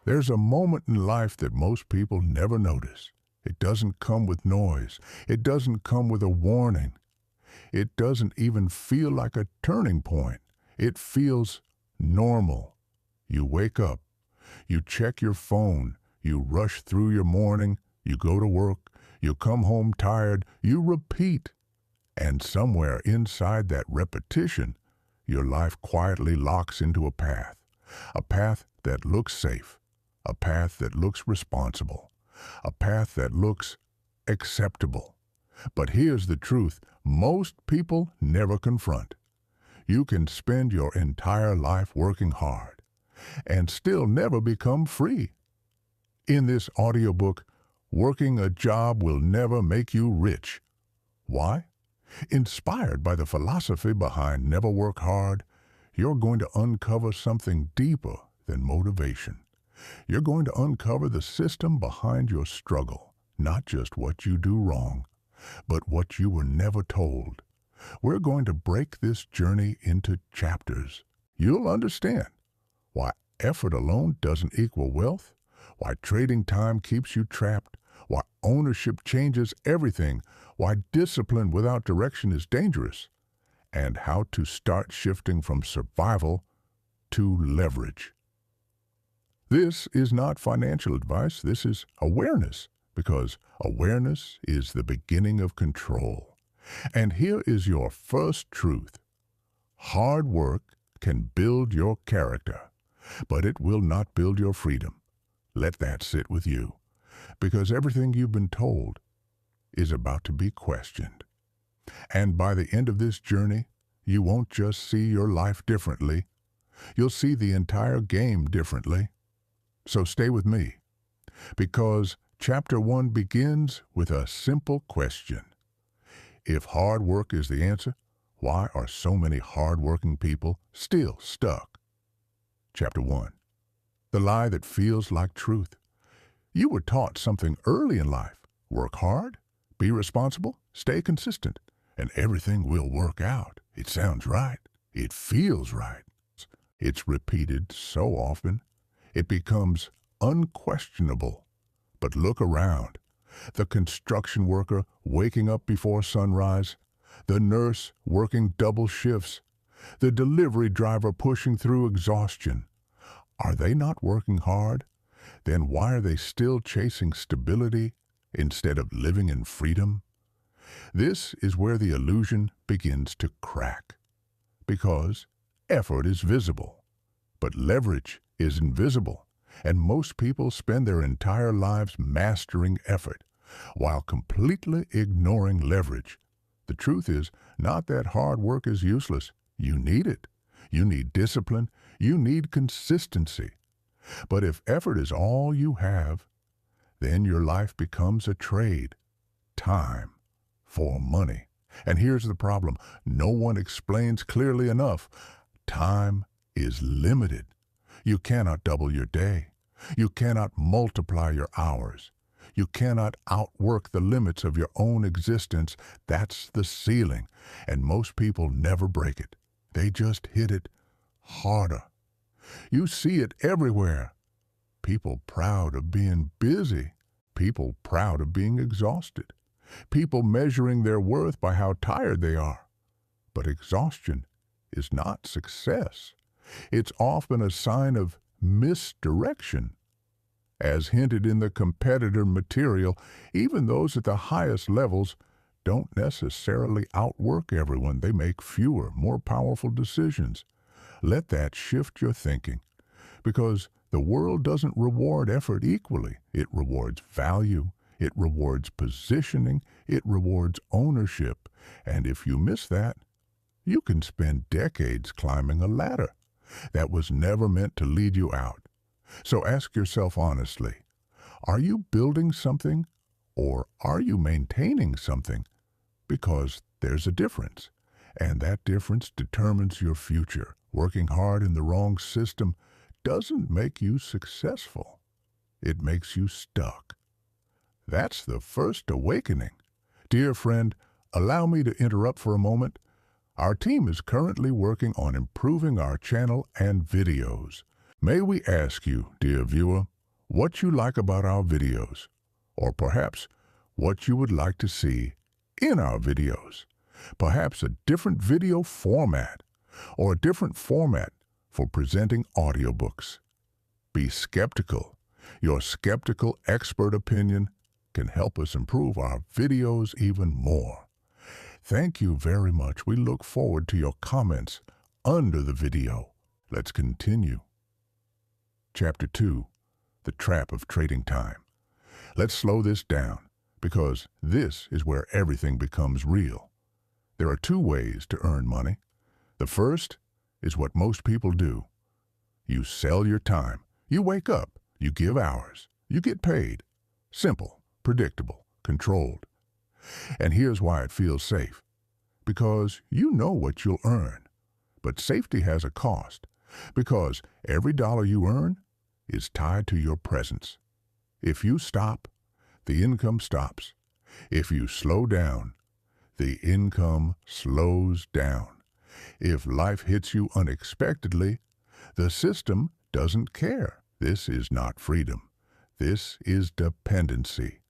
There's a moment in life that most people never notice. It doesn't come with noise. It doesn't come with a warning. It doesn't even feel like a turning point. It feels normal. You wake up. You check your phone. You rush through your morning. You go to work. You come home tired. You repeat. And somewhere inside that repetition, your life quietly locks into a path that looks safe, a path that looks responsible, a path that looks acceptable. But here's the truth most people never confront. You can spend your entire life working hard and still never become free. In this audiobook, working a job will never make you rich. Why? Inspired by the philosophy behind never work hard, you're going to uncover something deeper than motivation. You're going to uncover the system behind your struggle, not just what you do wrong, but what you were never told. We're going to break this journey into chapters. You'll understand why effort alone doesn't equal wealth, why trading time keeps you trapped, why ownership changes everything, why discipline without direction is dangerous, and how to start shifting from survival to leverage. This is not financial advice, this is awareness, because awareness is the beginning of control. And here is your first truth. Hard work can build your character, but it will not build your freedom. Let that sit with you, because everything you've been told is about to be questioned. And by the end of this journey, you won't just see your life differently, you'll see the entire game differently. So stay with me, because Chapter 1 begins with a simple question. If hard work is the answer, why are so many hard-working people still stuck? Chapter 1. The lie that feels like truth. You were taught something early in life. Work hard, be responsible, stay consistent, and everything will work out. It sounds right. It feels right. It's repeated so often, it becomes unquestionable. But look around. The construction worker waking up before sunrise, the nurse working double shifts, the delivery driver pushing through exhaustion. Are they not working hard? Then why are they still chasing stability instead of living in freedom? This is where the illusion begins to crack. Because effort is visible, but leverage is invisible. And most people spend their entire lives mastering effort while completely ignoring leverage. The truth is not that hard work is useless. You need it. You need discipline. You need consistency. But if effort is all you have, then your life becomes a trade. Time for money. And here's the problem. No one explains clearly enough. Time is limited. You cannot double your day. You cannot multiply your hours. You cannot outwork the limits of your own existence. That's the ceiling, and most people never break it. They just hit it harder. You see it everywhere. People proud of being busy. People proud of being exhausted. People measuring their worth by how tired they are. But exhaustion is not success. It's often a sign of misdirection. As hinted in the competitor material, even those at the highest levels don't necessarily outwork everyone. They make fewer, more powerful decisions. Let that shift your thinking, because the world doesn't reward effort equally. It rewards value, it rewards positioning, it rewards ownership. And if you miss that, you can spend decades climbing a ladder that was never meant to lead you out. So ask yourself honestly, are you building something or are you maintaining something? Because there's a difference, and that difference determines your future. Working hard in the wrong system doesn't make you successful. It makes you stuck. That's the first awakening. Dear friend, allow me to interrupt for a moment. Our team is currently working on improving our channel and videos. May we ask you, dear viewer, what you like about our videos, or perhaps what you would like to see in our videos. Perhaps a different video format or a different format for presenting audiobooks. Be skeptical. Your skeptical expert opinion can help us improve our videos even more. Thank you very much. We look forward to your comments under the video. Let's continue. Chapter 2, The Trap of Trading Time. Let's slow this down because this is where everything becomes real. There are two ways to earn money. The first is what most people do. You sell your time. You wake up. You give hours. You get paid. Simple, predictable, controlled. And here's why it feels safe. Because you know what you'll earn. But safety has a cost. Because every dollar you earn is tied to your presence. If you stop, the income stops. If you slow down, the income slows down. If life hits you unexpectedly, the system doesn't care. This is not freedom. This is dependency.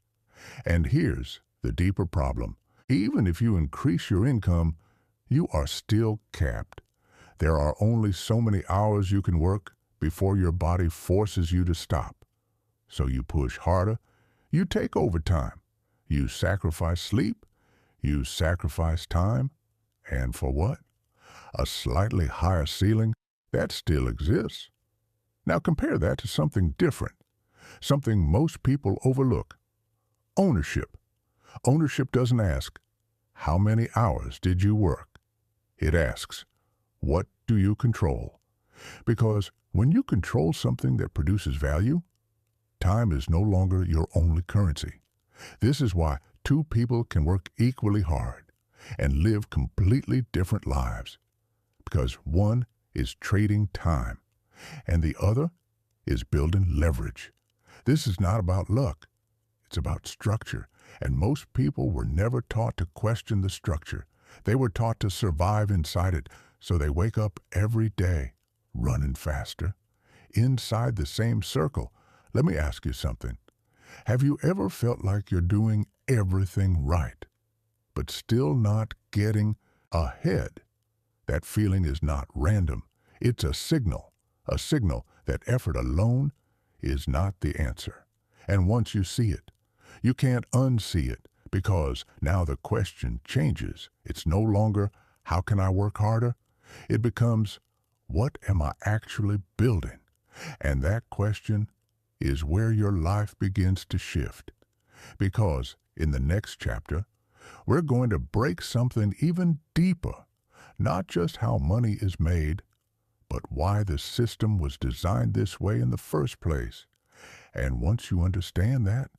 And here's the deeper problem. Even if you increase your income, you are still capped. There are only so many hours you can work before your body forces you to stop. So you push harder, you take overtime, you sacrifice sleep, you sacrifice time, and for what? A slightly higher ceiling that still exists. Now compare that to something different, something most people overlook. Ownership. Ownership doesn't ask, how many hours did you work? It asks, what do you control? Because when you control something that produces value, time is no longer your only currency. This is why two people can work equally hard and live completely different lives. Because one is trading time and the other is building leverage. This is not about luck. It's about structure. And most people were never taught to question the structure. They were taught to survive inside it, so they wake up every day running faster, inside the same circle. Let me ask you something. Have you ever felt like you're doing everything right, but still not getting ahead? That feeling is not random. It's a signal that effort alone is not the answer. And once you see it, you can't unsee it, because now the question changes. It's no longer, how can I work harder? It becomes, what am I actually building? And that question is where your life begins to shift. Because in the next chapter, we're going to break something even deeper, not just how money is made, but why the system was designed this way in the first place. And once you understand that,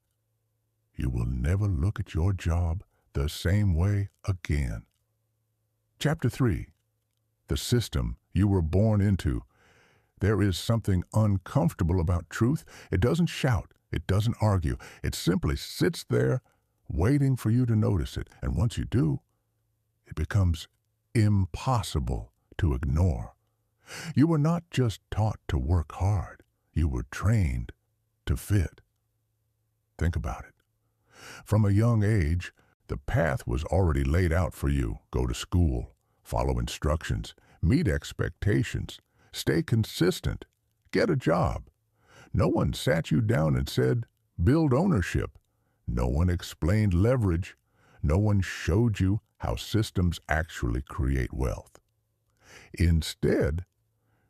you will never look at your job the same way again. Chapter 3, The System You Were Born Into. There is something uncomfortable about truth. It doesn't shout. It doesn't argue. It simply sits there waiting for you to notice it. And once you do, it becomes impossible to ignore. You were not just taught to work hard. You were trained to fit. Think about it. From a young age, the path was already laid out for you. Go to school, follow instructions, meet expectations, stay consistent, get a job. No one sat you down and said, build ownership. No one explained leverage. No one showed you how systems actually create wealth. Instead,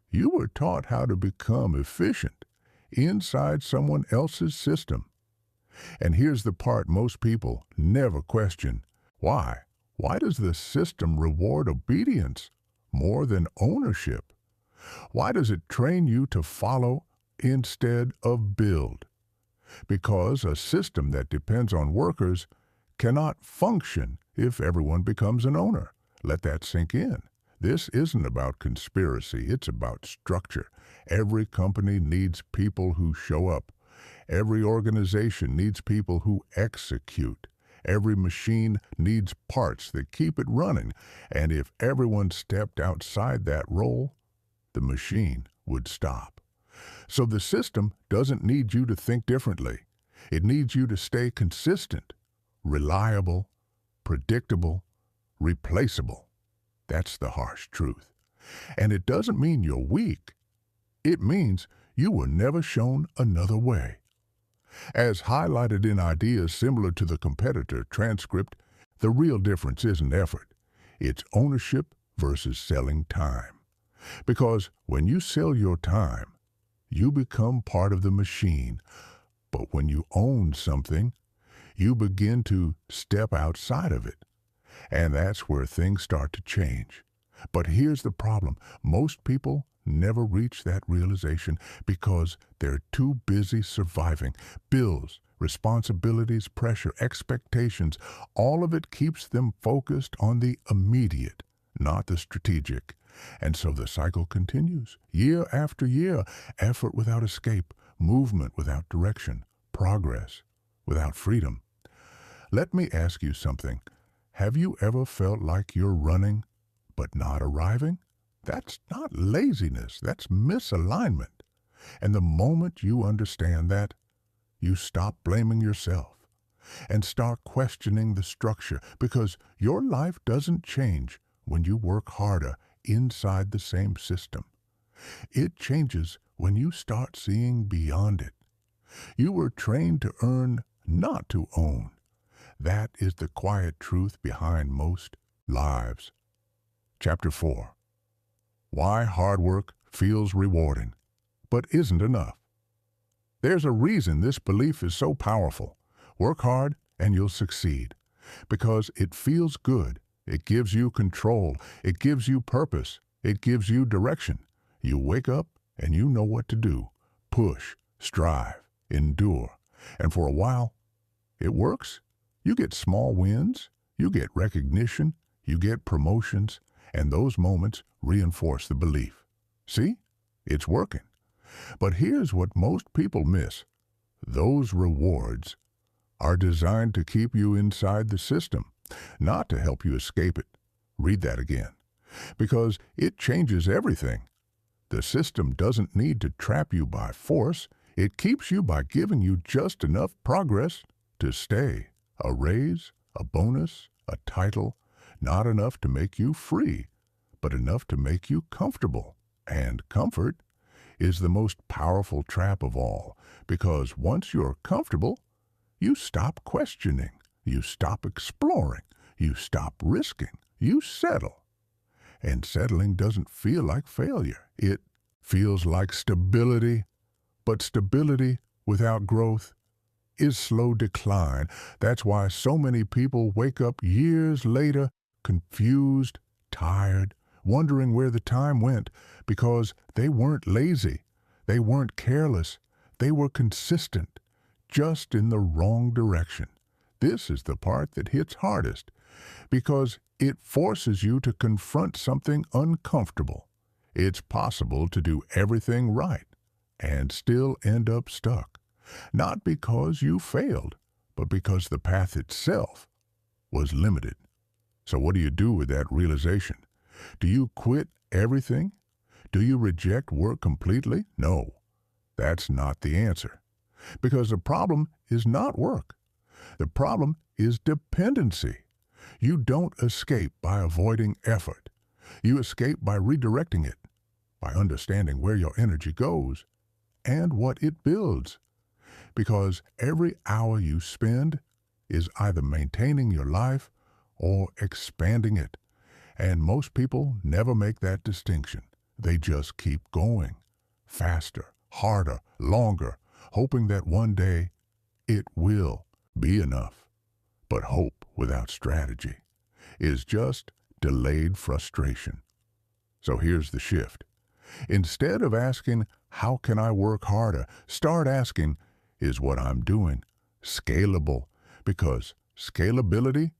you were taught how to become efficient inside someone else's system. And here's the part most people never question. Why? Why does the system reward obedience more than ownership? Why does it train you to follow instead of build? Because a system that depends on workers cannot function if everyone becomes an owner. Let that sink in. This isn't about conspiracy, it's about structure. Every company needs people who show up. Every organization needs people who execute. Every machine needs parts that keep it running. And if everyone stepped outside that role, the machine would stop. So the system doesn't need you to think differently. It needs you to stay consistent, reliable, predictable, replaceable. That's the harsh truth. And it doesn't mean you're weak. It means you were never shown another way. As highlighted in ideas similar to the competitor transcript, the real difference isn't effort. It's ownership versus selling time. Because when you sell your time, you become part of the machine. But when you own something, you begin to step outside of it. And that's where things start to change. But here's the problem. Most people never reach that realization because they're too busy surviving. Bills, responsibilities, pressure, expectations, all of it keeps them focused on the immediate, not the strategic. And so the cycle continues, year after year, effort without escape, movement without direction, progress without freedom. Let me ask you something. Have you ever felt like you're running but not arriving? That's not laziness, that's misalignment. And the moment you understand that, you stop blaming yourself and start questioning the structure, because your life doesn't change when you work harder inside the same system. It changes when you start seeing beyond it. You were trained to earn, not to own. That is the quiet truth behind most lives. Chapter 4. Why hard work feels rewarding, but isn't enough. There's a reason this belief is so powerful. Work hard and you'll succeed. Because it feels good. It gives you control. It gives you purpose. It gives you direction. You wake up and you know what to do. Push, strive, endure. And for a while, it works. You get small wins. You get recognition. You get promotions. And those moments reinforce the belief. See? It's working. But here's what most people miss. Those rewards are designed to keep you inside the system, not to help you escape it. Read that again. Because it changes everything. The system doesn't need to trap you by force. It keeps you by giving you just enough progress to stay. A raise, a bonus, a title, not enough to make you free, but enough to make you comfortable. And comfort is the most powerful trap of all, because once you're comfortable, you stop questioning, you stop exploring, you stop risking, you settle. And settling doesn't feel like failure. It feels like stability, but stability without growth is slow decline. That's why so many people wake up years later confused, tired, wondering where the time went, because they weren't lazy, they weren't careless, they were consistent, just in the wrong direction. This is the part that hits hardest, because it forces you to confront something uncomfortable. It's possible to do everything right and still end up stuck, not because you failed, but because the path itself was limited. So what do you do with that realization? Do you quit everything? Do you reject work completely? No, that's not the answer. Because the problem is not work. The problem is dependency. You don't escape by avoiding effort. You escape by redirecting it, by understanding where your energy goes and what it builds. Because every hour you spend is either maintaining your life or expanding it. And most people never make that distinction. They just keep going, faster, harder, longer, hoping that one day it will be enough. But hope without strategy is just delayed frustration. So here's the shift. Instead of asking, how can I work harder? Start asking, is what I'm doing scalable? Because scalability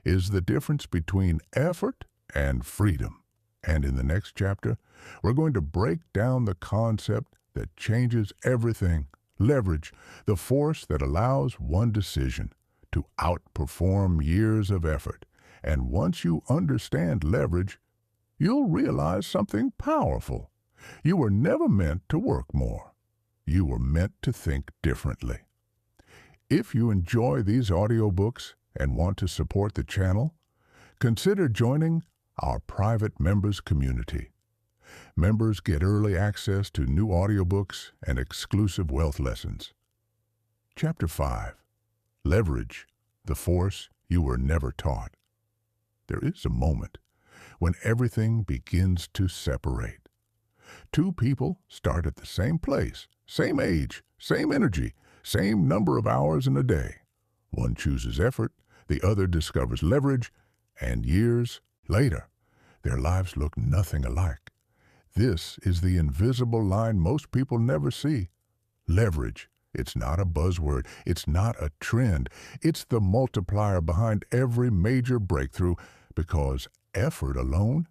is the difference between effort and freedom. And in the next chapter, we're going to break down the concept that changes everything. Leverage, the force that allows one decision to outperform years of effort. And once you understand leverage, you'll realize something powerful. You were never meant to work more. You were meant to think differently. If you enjoy these audiobooks and want to support the channel, consider joining our private members community. Members get early access to new audiobooks and exclusive wealth lessons. Chapter 5. Leverage, the force you were never taught. There is a moment when everything begins to separate. Two people start at the same place, same age, same energy, same number of hours in a day. One chooses effort, the other discovers leverage, and years later, their lives look nothing alike. This is the invisible line most people never see. Leverage. It's not a buzzword. It's not a trend. It's the multiplier behind every major breakthrough because effort alone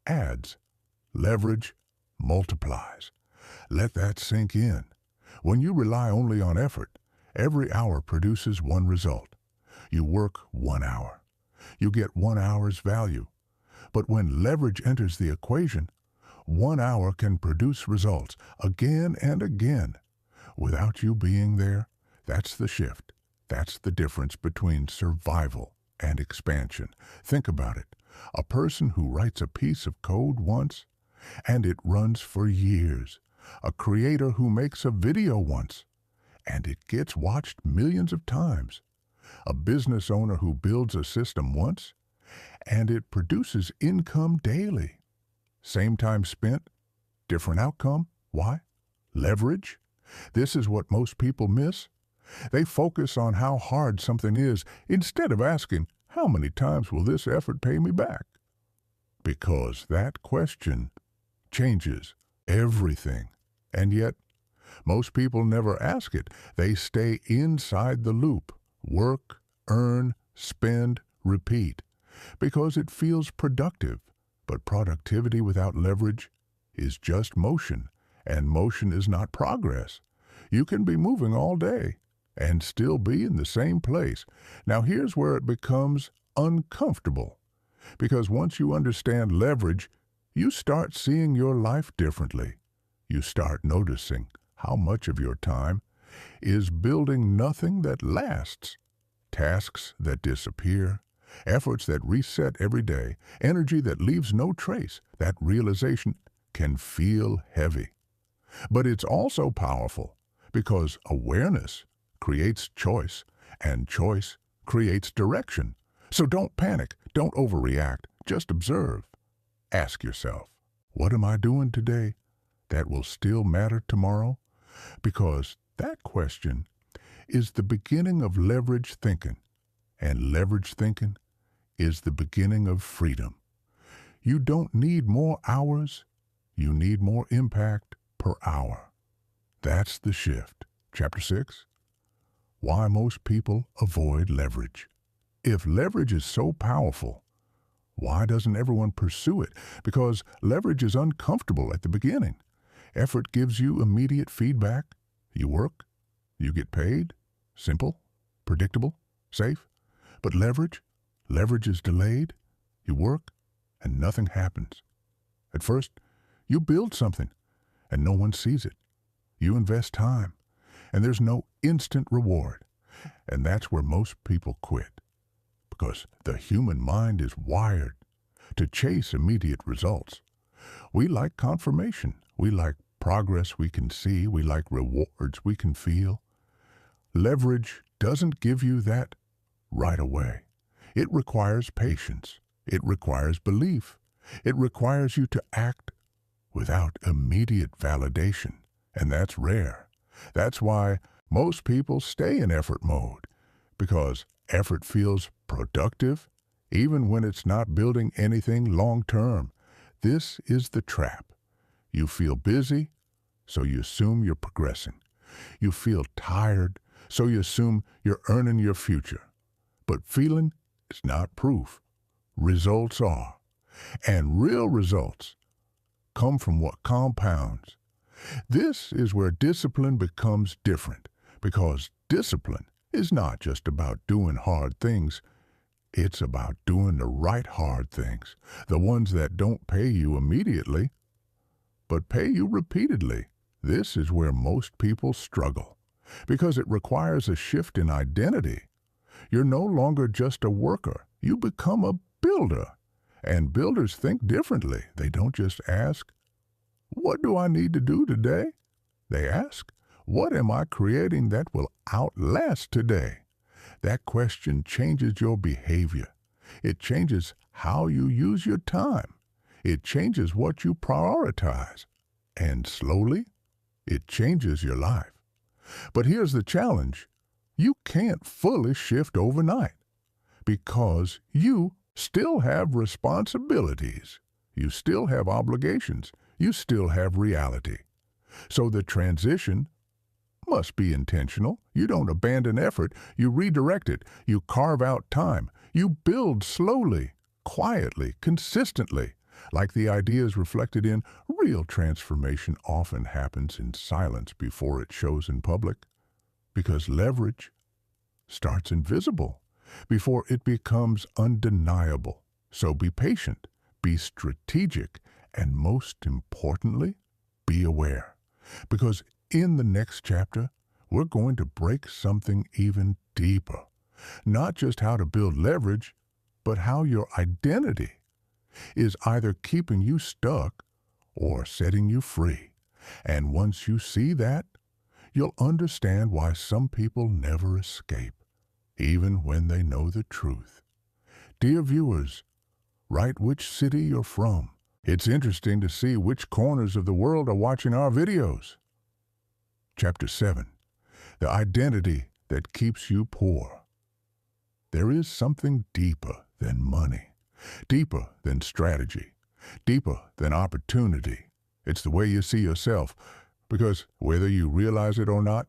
adds. Leverage multiplies. Let that sink in. When you rely only on effort, every hour produces one result. You work 1 hour. You get 1 hour's value. But when leverage enters the equation, 1 hour can produce results again and again. Without you being there, that's the shift. That's the difference between survival and expansion. Think about it. A person who writes a piece of code once, and it runs for years. A creator who makes a video once, and it gets watched millions of times. A business owner who builds a system once, and it produces income daily. Same time spent, different outcome. Why? Leverage. This is what most people miss. They focus on how hard something is instead of asking, how many times will this effort pay me back? Because that question changes everything. And yet, most people never ask it. They stay inside the loop. Work, earn, spend, repeat. Because it feels productive. But productivity without leverage is just motion. And motion is not progress. You can be moving all day and still be in the same place. Now here's where it becomes uncomfortable. Because once you understand leverage, you start seeing your life differently. You start noticing how much of your time is building nothing that lasts. Tasks that disappear, efforts that reset every day, energy that leaves no trace. That realization can feel heavy. But it's also powerful because awareness creates choice, and choice creates direction. So don't panic, don't overreact, just observe. Ask yourself, what am I doing today that will still matter tomorrow? Because that question is the beginning of leverage thinking, and leverage thinking is the beginning of freedom. You don't need more hours, you need more impact per hour. That's the shift. Chapter 6. Why most people avoid leverage. If leverage is so powerful, why doesn't everyone pursue it? Because leverage is uncomfortable at the beginning. Effort gives you immediate feedback. You work, you get paid. Simple, predictable, safe. But leverage is delayed. You work, and nothing happens. At first, you build something, and no one sees it. You invest time, and there's no instant reward. And that's where most people quit. Because the human mind is wired to chase immediate results. We like confirmation. We like progress we can see. We like rewards we can feel. Leverage doesn't give you that right away. It requires patience. It requires belief. It requires you to act without immediate validation. And that's rare. That's why most people stay in effort mode. Because effort feels productive, even when it's not building anything long-term. This is the trap. You feel busy, so you assume you're progressing. You feel tired, so you assume you're earning your future. But feeling is not proof. Results are. And real results come from what compounds. This is where discipline becomes different, because discipline is not just about doing hard things. It's about doing the right hard things, the ones that don't pay you immediately, but pay you repeatedly. This is where most people struggle, because it requires a shift in identity. You're no longer just a worker. You become a builder. And builders think differently. They don't just ask, "What do I need to do today?" They ask, "What am I creating that will outlast today?" That question changes your behavior. It changes how you use your time. It changes what you prioritize. And slowly, it changes your life. But here's the challenge. You can't fully shift overnight because you still have responsibilities. You still have obligations. You still have reality. So the transition must be intentional. You don't abandon effort. You redirect it. You carve out time. You build slowly, quietly, consistently. Like the ideas reflected in real transformation often happens in silence before it shows in public, because leverage starts invisible before it becomes undeniable. So be patient, be strategic, and most importantly, be aware. Because in the next chapter, we're going to break something even deeper. Not just how to build leverage, but how your identity is either keeping you stuck or setting you free. And once you see that, you'll understand why some people never escape, even when they know the truth. Dear viewers, write which city you're from. It's interesting to see which corners of the world are watching our videos. Chapter 7. The identity that keeps you poor. There is something deeper than money, deeper than strategy, deeper than opportunity. It's the way you see yourself, because whether you realize it or not,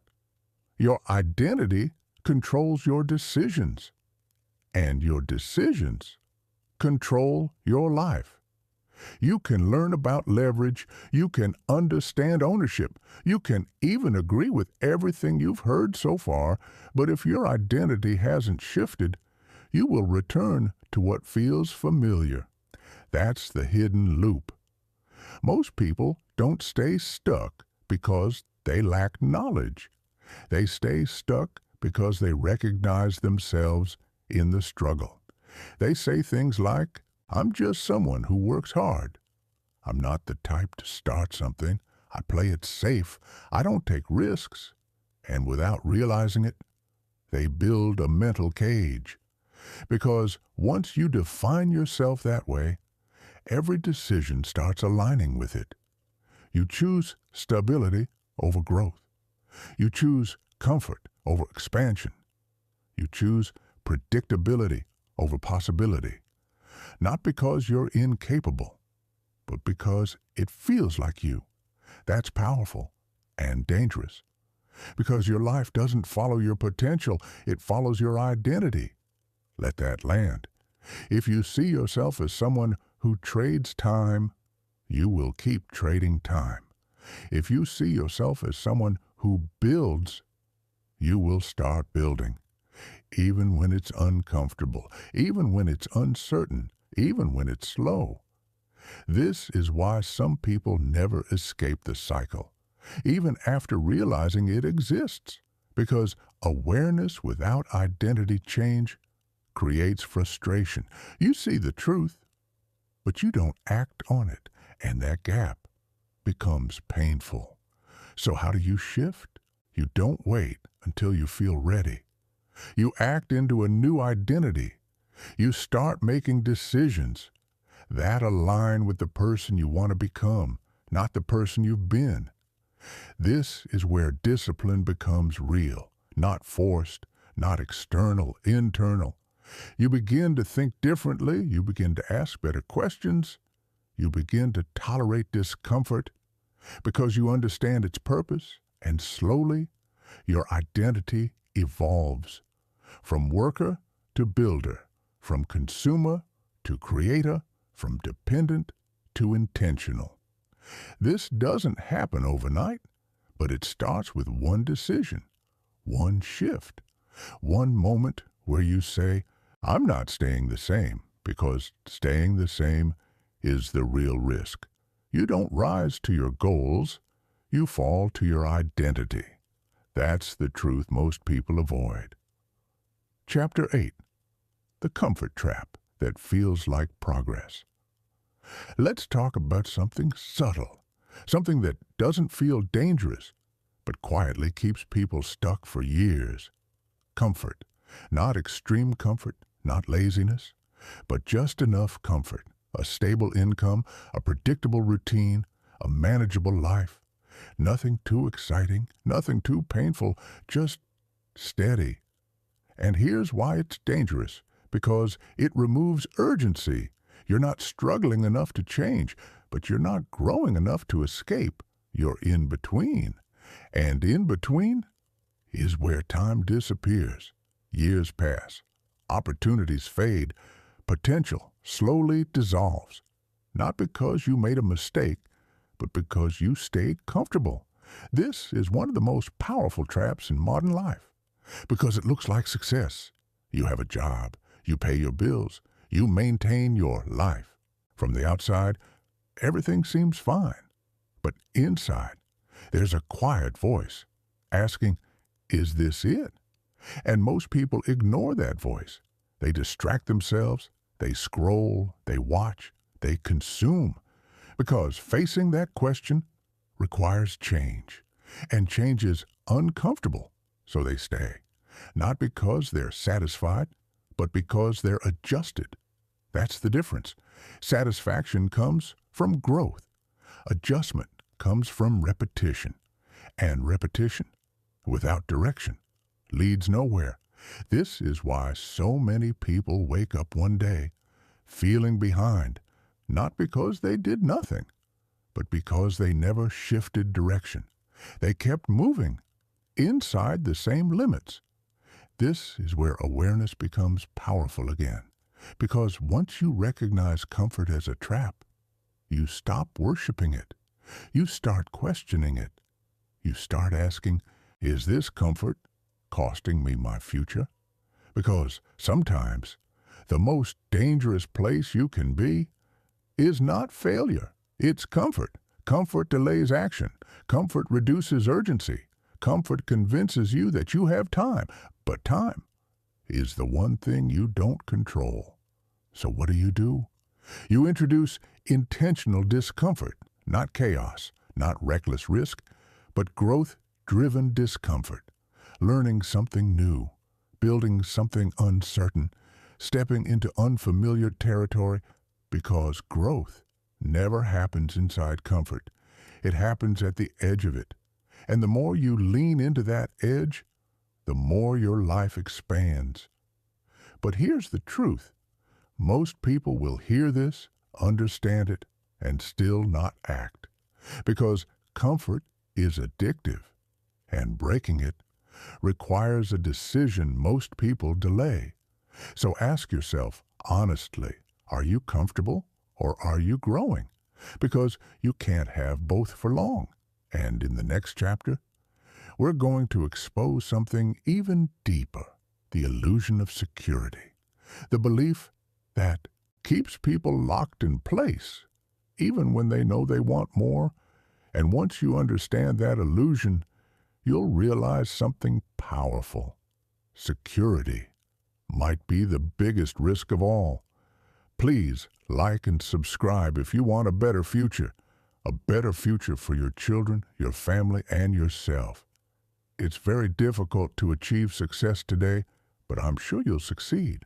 your identity controls your decisions, and your decisions control your life. You can learn about leverage, you can understand ownership, you can even agree with everything you've heard so far, but if your identity hasn't shifted, you will return to what feels familiar. That's the hidden loop. Most people don't stay stuck because they lack knowledge. They stay stuck because they recognize themselves in the struggle. They say things like, "I'm just someone who works hard. I'm not the type to start something. I play it safe. I don't take risks." And without realizing it, they build a mental cage. Because once you define yourself that way, every decision starts aligning with it. You choose stability over growth. You choose comfort over expansion. You choose predictability over possibility. Not because you're incapable, but because it feels like you. That's powerful and dangerous. Because your life doesn't follow your potential, it follows your identity. Let that land. If you see yourself as someone who trades time, you will keep trading time. If you see yourself as someone who builds, you will start building. Even when it's uncomfortable, even when it's uncertain, even when it's slow. This is why some people never escape the cycle, even after realizing it exists, because awareness without identity change creates frustration. You see the truth, but you don't act on it, and that gap becomes painful. So how do you shift? You don't wait until you feel ready. You act into a new identity. You start making decisions that align with the person you want to become, not the person you've been. This is where discipline becomes real, not forced, not external, internal. You begin to think differently. You begin to ask better questions. You begin to tolerate discomfort because you understand its purpose, and slowly your identity evolves from worker to builder, from consumer to creator, from dependent to intentional. This doesn't happen overnight, but it starts with one decision, one shift, one moment where you say, "I'm not staying the same," because staying the same is the real risk. You don't rise to your goals, you fall to your identity. That's the truth most people avoid. Chapter 8. The Comfort Trap That Feels Like Progress. Let's talk about something subtle, something that doesn't feel dangerous, but quietly keeps people stuck for years. Comfort. Not extreme comfort, not laziness, but just enough comfort. A stable income, a predictable routine, a manageable life. Nothing too exciting, nothing too painful, just steady. And here's why it's dangerous. Because it removes urgency. You're not struggling enough to change, but you're not growing enough to escape. You're in between. And in between is where time disappears. Years pass. Opportunities fade. Potential slowly dissolves. Not because you made a mistake, but because you stayed comfortable. This is one of the most powerful traps in modern life. Because it looks like success. You have a job. You pay your bills. You maintain your life. From the outside, everything seems fine. But inside, there's a quiet voice asking, is this it? And most people ignore that voice. They distract themselves. They scroll. They watch. They consume. Because facing that question requires change. And change is uncomfortable, so they stay. Not because they're satisfied, but because they're adjusted. That's the difference. Satisfaction comes from growth. Adjustment comes from repetition. And repetition, without direction, leads nowhere. This is why so many people wake up one day feeling behind, not because they did nothing, but because they never shifted direction. They kept moving inside the same limits. This is where awareness becomes powerful again, because once you recognize comfort as a trap, you stop worshiping it. You start questioning it. You start asking, is this comfort costing me my future? Because sometimes the most dangerous place you can be is not failure. It's comfort. Comfort delays action. Comfort reduces urgency. Comfort convinces you that you have time. But time is the one thing you don't control. So what do? You introduce intentional discomfort, not chaos, not reckless risk, but growth-driven discomfort. Learning something new, building something uncertain, stepping into unfamiliar territory, because growth never happens inside comfort. It happens at the edge of it. And the more you lean into that edge, the more your life expands. But here's the truth. Most people will hear this, understand it, and still not act. Because comfort is addictive, and breaking it requires a decision most people delay. So ask yourself honestly, are you comfortable or are you growing? Because you can't have both for long. And in the next chapter, we're going to expose something even deeper, the illusion of security, the belief that keeps people locked in place, even when they know they want more. And once you understand that illusion, you'll realize something powerful. Security might be the biggest risk of all. Please like and subscribe if you want a better future for your children, your family, and yourself. It's very difficult to achieve success today, but I'm sure you'll succeed.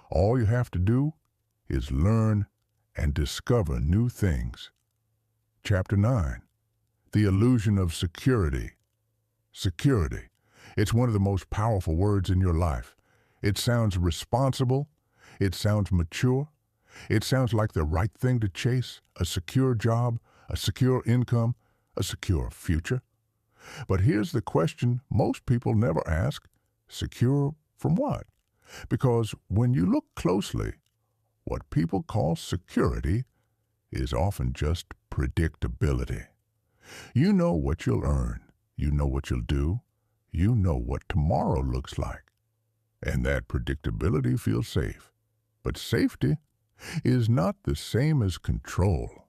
All you have to do is learn and discover new things. Chapter 9. The Illusion of Security. Security. It's one of the most powerful words in your life. It sounds responsible. It sounds mature. It sounds like the right thing to chase, a secure job, a secure income, a secure future. But here's the question most people never ask. Secure from what? Because when you look closely, what people call security is often just predictability. You know what you'll earn. You know what you'll do. You know what tomorrow looks like. And that predictability feels safe. But safety is not the same as control.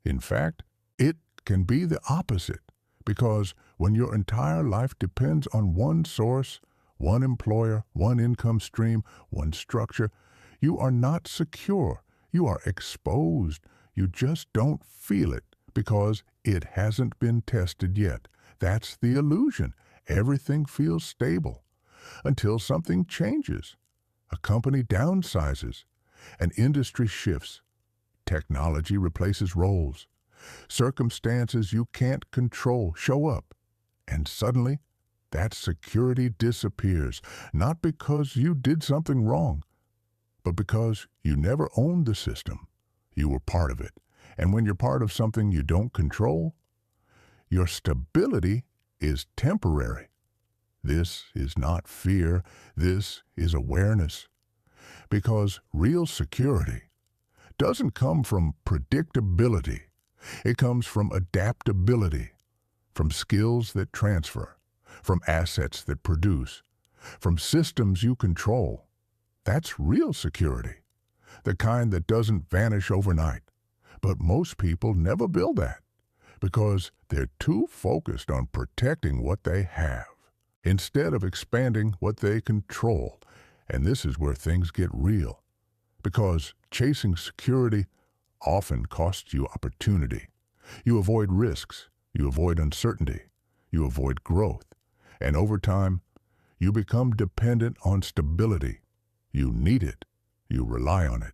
In fact, it can be the opposite, because when your entire life depends on one source, one employer, one income stream, one structure, you are not secure. You are exposed. You just don't feel it because it hasn't been tested yet. That's the illusion. Everything feels stable until something changes. A company downsizes. An industry shifts. Technology replaces roles. Circumstances you can't control show up. And suddenly, that security disappears, not because you did something wrong, but because you never owned the system. You were part of it. And when you're part of something you don't control, your stability is temporary. This is not fear. This is awareness. Because real security doesn't come from predictability. It comes from adaptability, from skills that transfer, from assets that produce, from systems you control. That's real security, the kind that doesn't vanish overnight. But most people never build that because they're too focused on protecting what they have instead of expanding what they control. And this is where things get real, because chasing security often costs you opportunity. You avoid risks, you avoid uncertainty, you avoid growth, and over time, you become dependent on stability. You need it, you rely on it,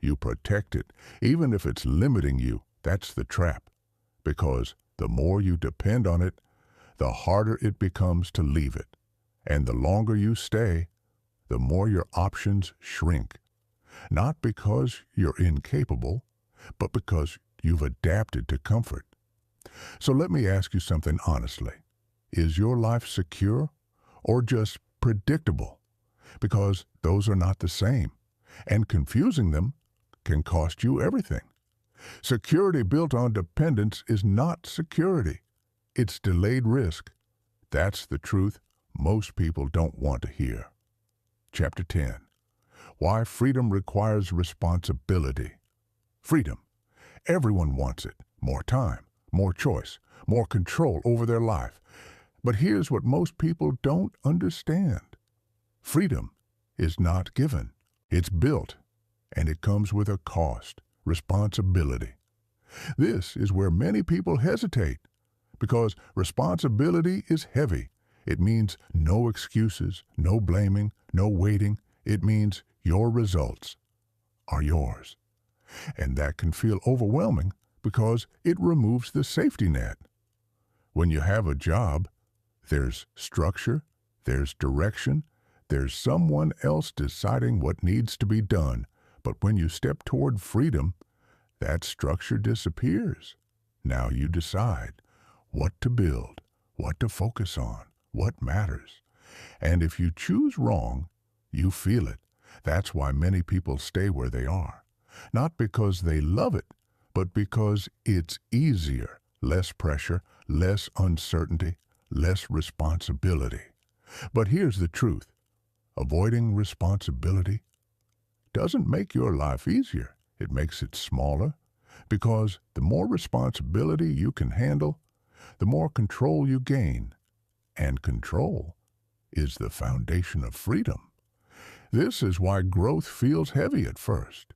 you protect it, even if it's limiting you. That's the trap, because the more you depend on it, the harder it becomes to leave it. And the longer you stay, the more your options shrink. Not because you're incapable, but because you've adapted to comfort. So let me ask you something honestly. Is your life secure or just predictable? Because those are not the same, and confusing them can cost you everything. Security built on dependence is not security. It's delayed risk. That's the truth most people don't want to hear. Chapter 10. Why freedom requires responsibility. Freedom. Everyone wants it. More time, more choice, more control over their life. But here's what most people don't understand. Freedom is not given. It's built, and it comes with a cost, responsibility. This is where many people hesitate, because responsibility is heavy. It means no excuses, no blaming, no waiting. It means your results are yours. And that can feel overwhelming because it removes the safety net. When you have a job, there's structure, there's direction, there's someone else deciding what needs to be done. But when you step toward freedom, that structure disappears. Now you decide what to build, what to focus on, what matters. And if you choose wrong, you feel it. That's why many people stay where they are. Not because they love it, but because it's easier, less pressure, less uncertainty, less responsibility. But here's the truth. Avoiding responsibility doesn't make your life easier. It makes it smaller, because the more responsibility you can handle, the more control you gain. And control is the foundation of freedom. This is why growth feels heavy at first,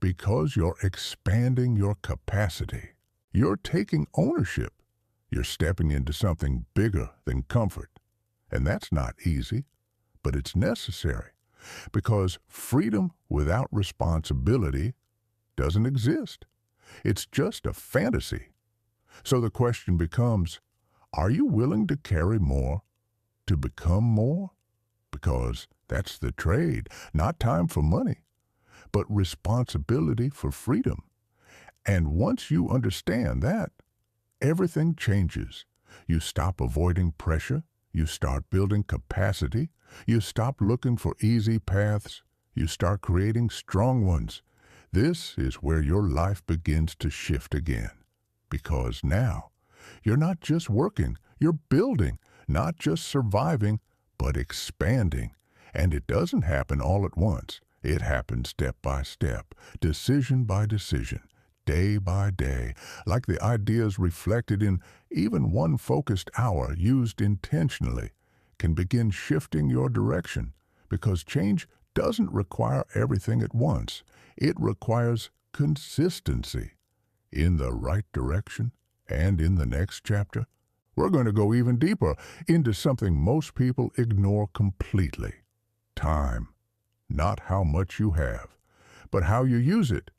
because you're expanding your capacity. You're taking ownership. You're stepping into something bigger than comfort. And that's not easy, but it's necessary, because freedom without responsibility doesn't exist. It's just a fantasy. So the question becomes, are you willing to carry more, to become more? Because that's the trade, not time for money, but responsibility for freedom. And once you understand that, everything changes. You stop avoiding pressure. You start building capacity. You stop looking for easy paths. You start creating strong ones. This is where your life begins to shift again. Because now, you're not just working, you're building, not just surviving, but expanding. And it doesn't happen all at once. It happens step by step, decision by decision, day by day, like the ideas reflected in even one focused hour used intentionally, can begin shifting your direction, because change doesn't require everything at once. It requires consistency in the right direction. And in the next chapter, we're going to go even deeper into something most people ignore completely: time. Not how much you have, but how you use it,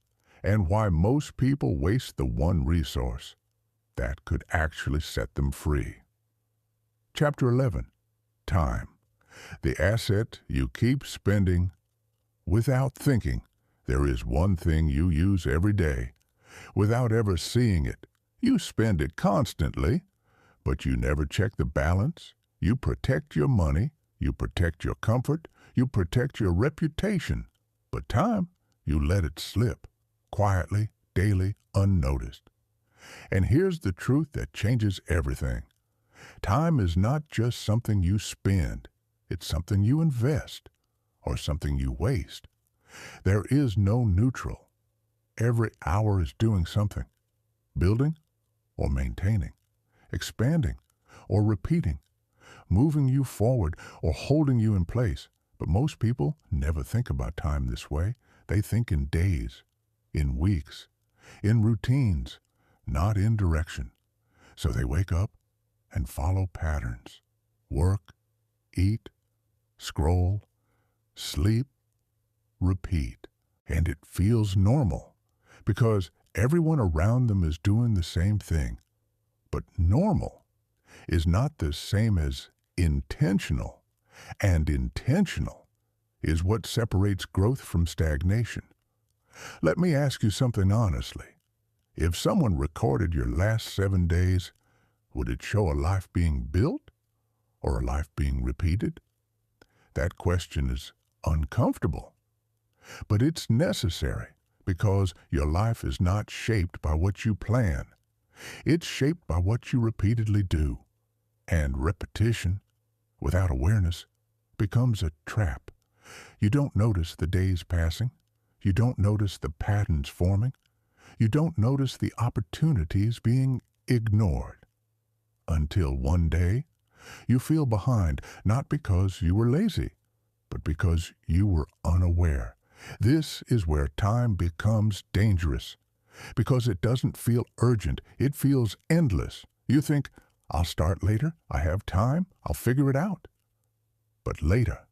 and why most people waste the one resource that could actually set them free. Chapter 11. Time. The asset you keep spending without thinking. There is one thing you use every day, without ever seeing it. You spend it constantly, but you never check the balance. You protect your money, you protect your comfort, you protect your reputation. But time, you let it slip, quietly, daily, unnoticed. And here's the truth that changes everything. Time is not just something you spend. It's something you invest, or something you waste. There is no neutral. Every hour is doing something: building or maintaining, expanding or repeating, moving you forward or holding you in place. But most people never think about time this way. They think in days, in weeks, in routines, not in direction. So they wake up and follow patterns: work, eat, scroll, sleep, repeat. And it feels normal, because everyone around them is doing the same thing. But normal is not the same as intentional, and intentional is what separates growth from stagnation. Let me ask you something honestly. If someone recorded your last 7 days, would it show a life being built or a life being repeated? That question is uncomfortable, but it's necessary, because your life is not shaped by what you plan. It's shaped by what you repeatedly do. And repetition, without awareness, becomes a trap. You don't notice the days passing. You don't notice the patterns forming. You don't notice the opportunities being ignored. Until one day, you feel behind, not because you were lazy, but because you were unaware. This is where time becomes dangerous, because it doesn't feel urgent. It feels endless. You think, I'll start later. I have time. I'll figure it out. But later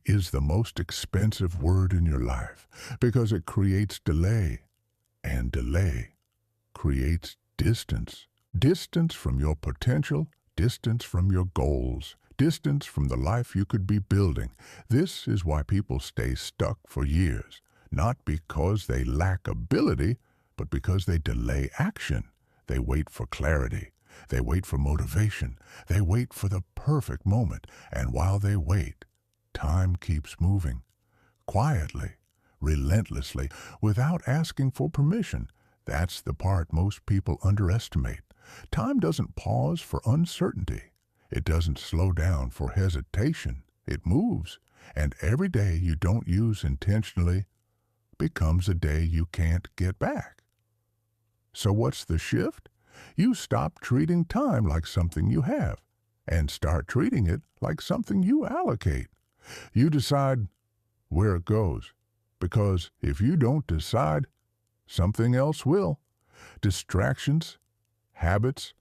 is the most expensive word in your life, because it creates delay, and delay creates distance. Distance from your potential, distance from your goals, distance from the life you could be building. This is why people stay stuck for years, not because they lack ability, but because they delay action. They wait for clarity. They wait for motivation. They wait for the perfect moment. And while they wait, time keeps moving, quietly, relentlessly, without asking for permission. That's the part most people underestimate. Time doesn't pause for uncertainty. It doesn't slow down for hesitation. It moves. And every day you don't use intentionally becomes a day you can't get back. So what's the shift? You stop treating time like something you have, and start treating it like something you allocate. You decide where it goes, because if you don't decide, something else will. Distractions, habits,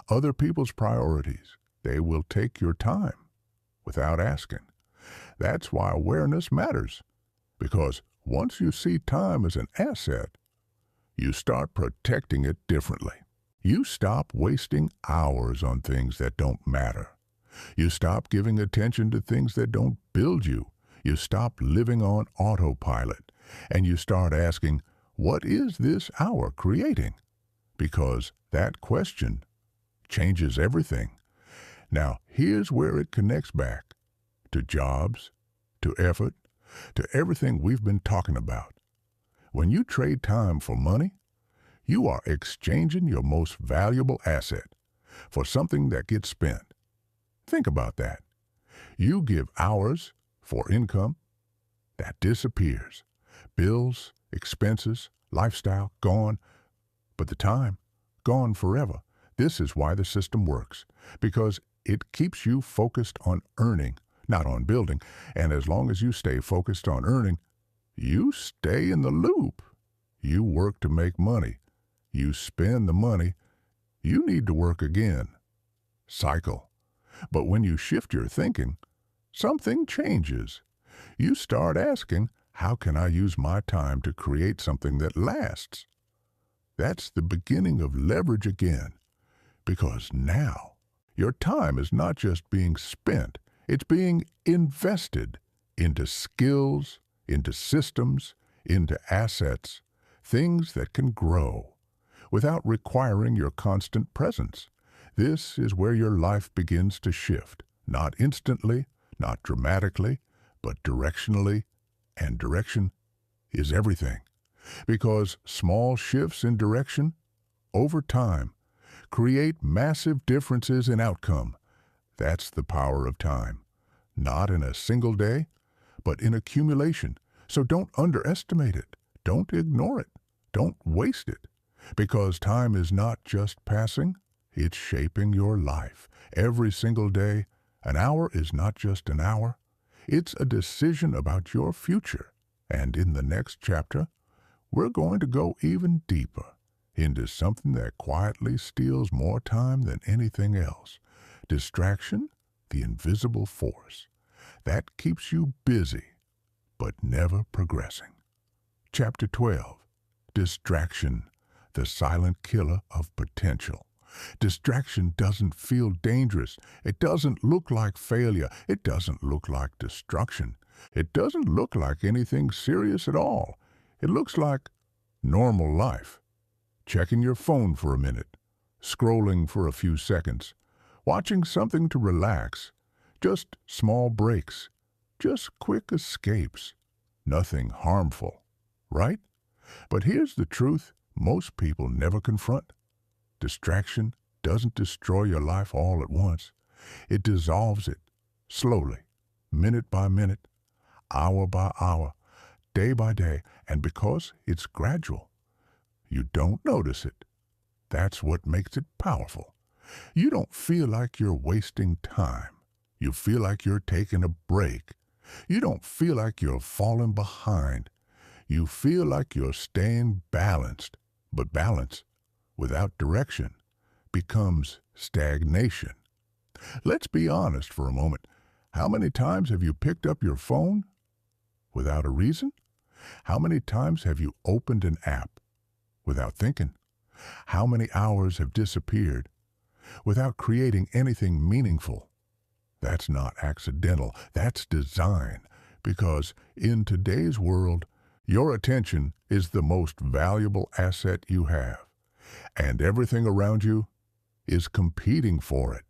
other people's priorities, they will take your time without asking. That's why awareness matters, because once you see time as an asset, you start protecting it differently. You stop wasting hours on things that don't matter. You stop giving attention to things that don't build you. You stop living on autopilot, and you start asking, what is this hour creating? Because that question changes everything. Now, here's where it connects back to jobs, to effort, to everything we've been talking about. When you trade time for money, you are exchanging your most valuable asset for something that gets spent. Think about that. You give hours for income that disappears. Bills, expenses, lifestyle, gone. But the time, gone forever. This is why the system works, because it keeps you focused on earning, not on building. And as long as you stay focused on earning, you stay in the loop. You work to make money. You spend the money. You need to work again. Cycle. But when you shift your thinking, something changes. You start asking, how can I use my time to create something that lasts? That's the beginning of leverage again. Because now, your time is not just being spent, it's being invested into skills, into systems, into assets, things that can grow, without requiring your constant presence. This is where your life begins to shift, not instantly, not dramatically, but directionally, and direction is everything. Because small shifts in direction, over time, create massive differences in outcome. That's the power of time. Not in a single day, but in accumulation. So don't underestimate it. Don't ignore it. Don't waste it. Because time is not just passing, it's shaping your life. Every single day, an hour is not just an hour. It's a decision about your future. And in the next chapter, we're going to go even deeper into something that quietly steals more time than anything else. Distraction, the invisible force that keeps you busy but never progressing. Chapter 12, Distraction, the silent killer of potential. Distraction doesn't feel dangerous. It doesn't look like failure. It doesn't look like destruction. It doesn't look like anything serious at all. It looks like normal life. Checking your phone for a minute, scrolling for a few seconds, watching something to relax, just small breaks, just quick escapes. Nothing harmful, right? But here's the truth most people never confront. Distraction doesn't destroy your life all at once. It dissolves it, slowly, minute by minute, hour by hour, day by day, and because it's gradual, you don't notice it. That's what makes it powerful. You don't feel like you're wasting time. You feel like you're taking a break. You don't feel like you're falling behind. You feel like you're staying balanced. But balance, without direction, becomes stagnation. Let's be honest for a moment. How many times have you picked up your phone without a reason? How many times have you opened an app without thinking? How many hours have disappeared without creating anything meaningful? That's not accidental. That's design. Because in today's world, your attention is the most valuable asset you have. And everything around you is competing for it.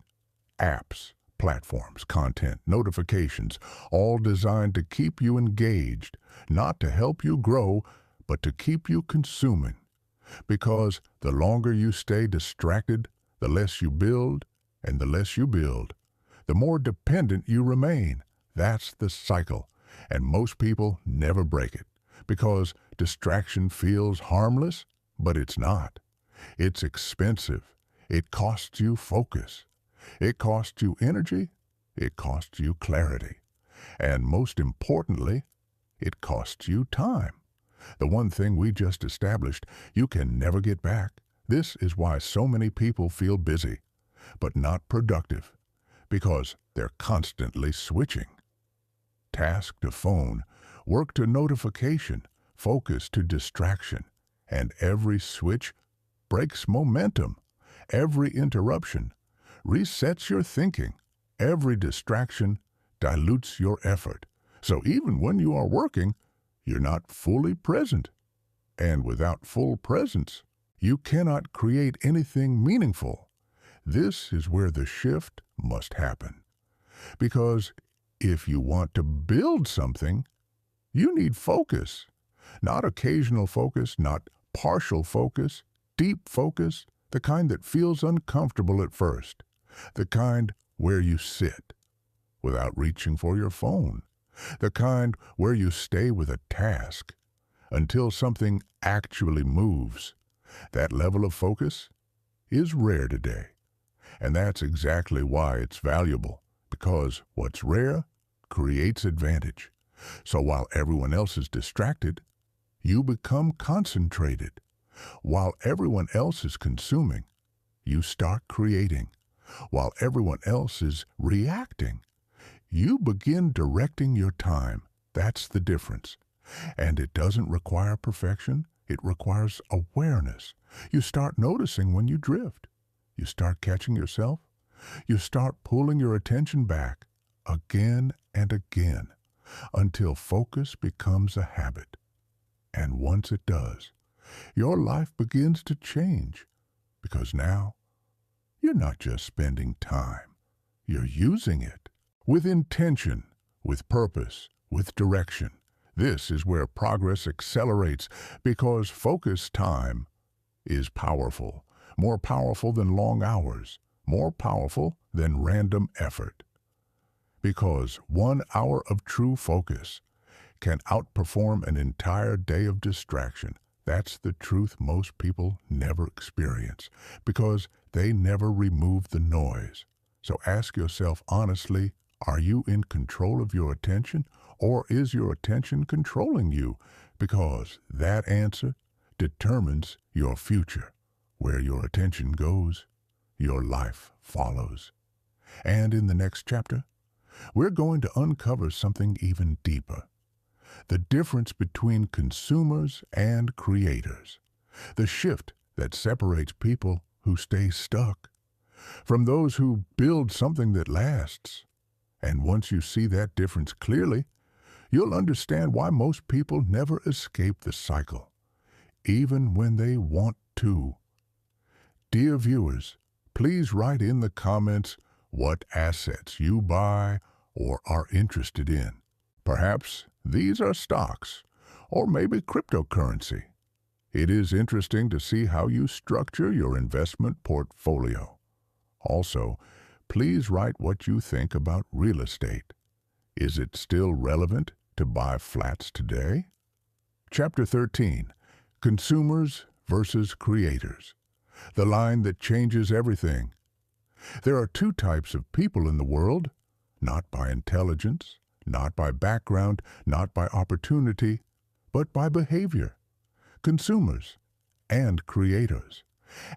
Apps, platforms, content, notifications, all designed to keep you engaged, not to help you grow, but to keep you consuming. Because the longer you stay distracted, the less you build, and the less you build, the more dependent you remain. That's the cycle, and most people never break it. Because distraction feels harmless, but it's not. It's expensive. It costs you focus. It costs you energy. It costs you clarity. And most importantly, it costs you time. The one thing we just established, you can never get back. This is why so many people feel busy, but not productive, because they're constantly switching. Task to phone, work to notification, focus to distraction, and every switch breaks momentum. Every interruption resets your thinking. Every distraction dilutes your effort. So even when you are working, you're not fully present. And without full presence, you cannot create anything meaningful. This is where the shift must happen. Because if you want to build something, you need focus. Not occasional focus, not partial focus, deep focus, the kind that feels uncomfortable at first, the kind where you sit without reaching for your phone, the kind where you stay with a task until something actually moves. That level of focus is rare today. And that's exactly why it's valuable, because what's rare creates advantage. So while everyone else is distracted, you become concentrated. While everyone else is consuming, you start creating. While everyone else is reacting, you begin directing your time. That's the difference. And it doesn't require perfection. It requires awareness. You start noticing when you drift. You start catching yourself. You start pulling your attention back again and again until focus becomes a habit. And once it does, your life begins to change, because now you're not just spending time. You're using it with intention, with purpose, with direction. This is where progress accelerates, because focused time is powerful, more powerful than long hours, more powerful than random effort. Because 1 hour of true focus can outperform an entire day of distraction. That's the truth most people never experience, because they never remove the noise. So ask yourself honestly, are you in control of your attention, or is your attention controlling you? Because that answer determines your future. Where your attention goes, your life follows. And in the next chapter, we're going to uncover something even deeper. The difference between consumers and creators. The shift that separates people who stay stuck from those who build something that lasts. And once you see that difference clearly, you'll understand why most people never escape the cycle, even when they want to. Dear viewers, please write in the comments what assets you buy or are interested in. Perhaps these are stocks, or maybe cryptocurrency. It is interesting to see how you structure your investment portfolio. Also, please write what you think about real estate. Is it still relevant to buy flats today? Chapter 13, Consumers versus Creators. The line that changes everything. There are two types of people in the world, not by intelligence, not by background, not by opportunity, but by behavior. Consumers and creators.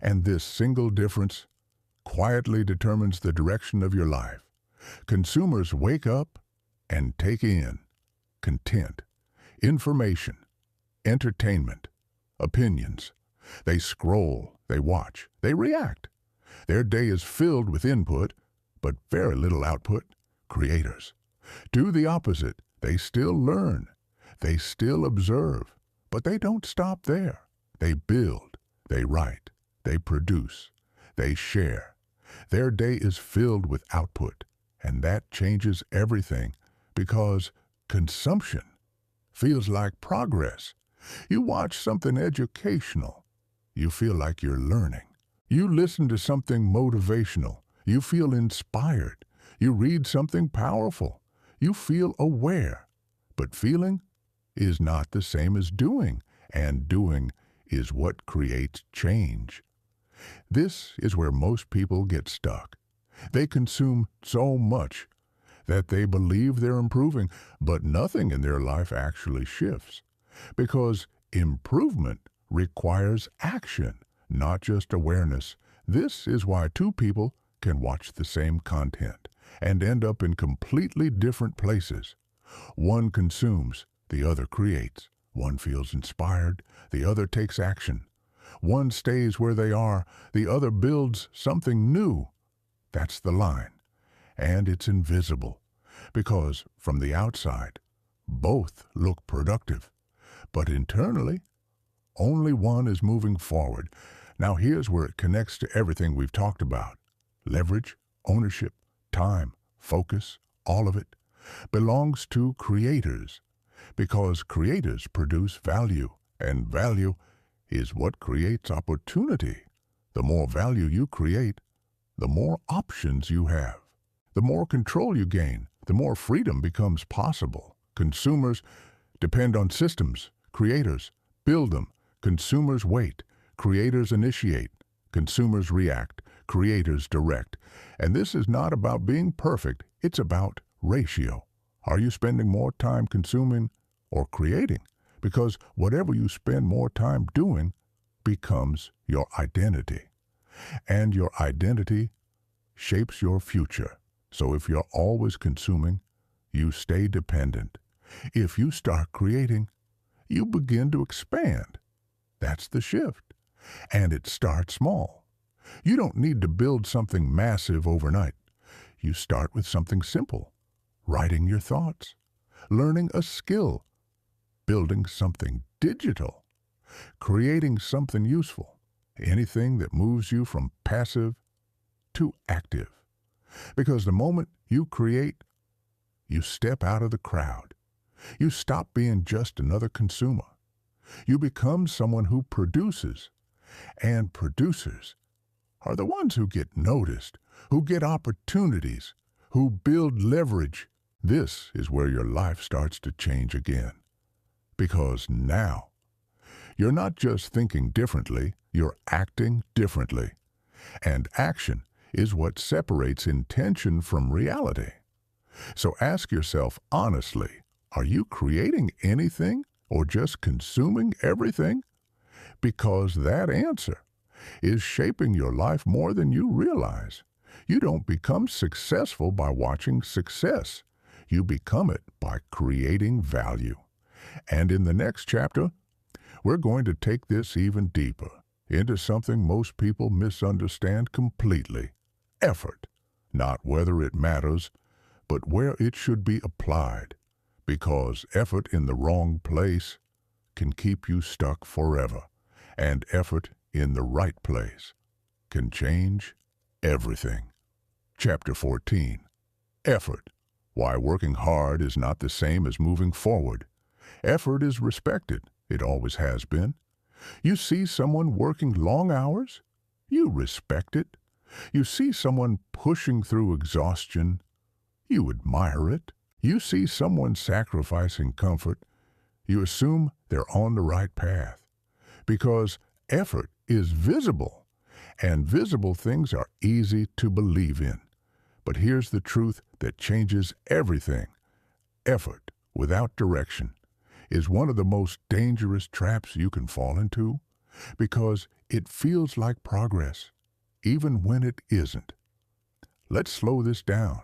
And this single difference quietly determines the direction of your life. Consumers wake up and take in content, information, entertainment, opinions. They scroll, they watch, they react. Their day is filled with input, but very little output. Creators do the opposite. They still learn, they still observe, but they don't stop there. They build, they write, they produce, they share. Their day is filled with output, and that changes everything, because consumption feels like progress. You watch something educational, you feel like you're learning. You listen to something motivational, you feel inspired. You read something powerful, you feel aware. But feeling is not the same as doing, and doing is what creates change. This is where most people get stuck. They consume so much that they believe they're improving, but nothing in their life actually shifts. Because improvement requires action, not just awareness. This is why two people can watch the same content and end up in completely different places. One consumes, the other creates. One feels inspired, the other takes action. One stays where they are, the other builds something new. That's the line. And it's invisible, because from the outside, both look productive. But internally, only one is moving forward. Now here's where it connects to everything we've talked about. Leverage, ownership, time, focus, all of it belongs to creators, because creators produce value, and value is what creates opportunity. The more value you create, the more options you have. The more control you gain, the more freedom becomes possible. Consumers depend on systems. Creators build them. Consumers wait. Creators initiate, consumers react, creators direct. And this is not about being perfect, it's about ratio. Are you spending more time consuming or creating? Because whatever you spend more time doing becomes your identity. And your identity shapes your future. So if you're always consuming, you stay dependent. If you start creating, you begin to expand. That's the shift. And it starts small. You don't need to build something massive overnight. You start with something simple, writing your thoughts, learning a skill, building something digital, creating something useful, anything that moves you from passive to active. Because the moment you create, you step out of the crowd. You stop being just another consumer. You become someone who produces. And producers are the ones who get noticed, who get opportunities, who build leverage. This is where your life starts to change again. Because now, you're not just thinking differently, you're acting differently. And action is what separates intention from reality. So ask yourself honestly, are you creating anything or just consuming everything? Because that answer is shaping your life more than you realize. You don't become successful by watching success. You become it by creating value. And in the next chapter, we're going to take this even deeper into something most people misunderstand completely. Effort. Not whether it matters, but where it should be applied. Because effort in the wrong place can keep you stuck forever. And effort in the right place can change everything. Chapter 14. Effort. Why working hard is not the same as moving forward. Effort is respected. It always has been. You see someone working long hours, you respect it. You see someone pushing through exhaustion, you admire it. You see someone sacrificing comfort, you assume they're on the right path. Because effort is visible, and visible things are easy to believe in. But here's the truth that changes everything. Effort without direction is one of the most dangerous traps you can fall into because it feels like progress, even when it isn't. Let's slow this down.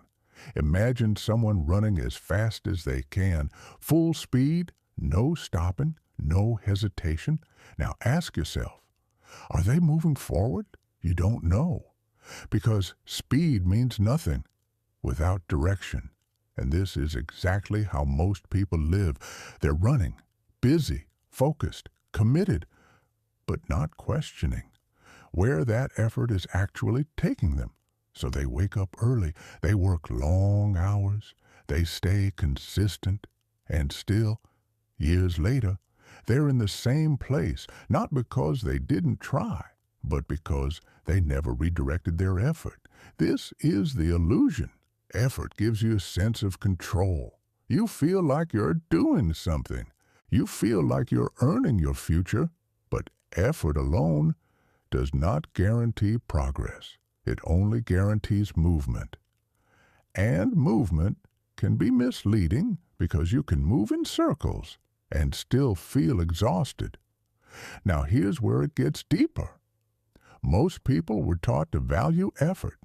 Imagine someone running as fast as they can, full speed, no stopping, no hesitation. Now ask yourself, are they moving forward? You don't know, because speed means nothing without direction. And this is exactly how most people live. They're running, busy, focused, committed, but not questioning where that effort is actually taking them. So they wake up early, they work long hours, they stay consistent, and still, years later, they're in the same place, not because they didn't try, but because they never redirected their effort. This is the illusion. Effort gives you a sense of control. You feel like you're doing something. You feel like you're earning your future, but effort alone does not guarantee progress. It only guarantees movement. And movement can be misleading because you can move in circles and still feel exhausted. Now here's where it gets deeper. Most people were taught to value effort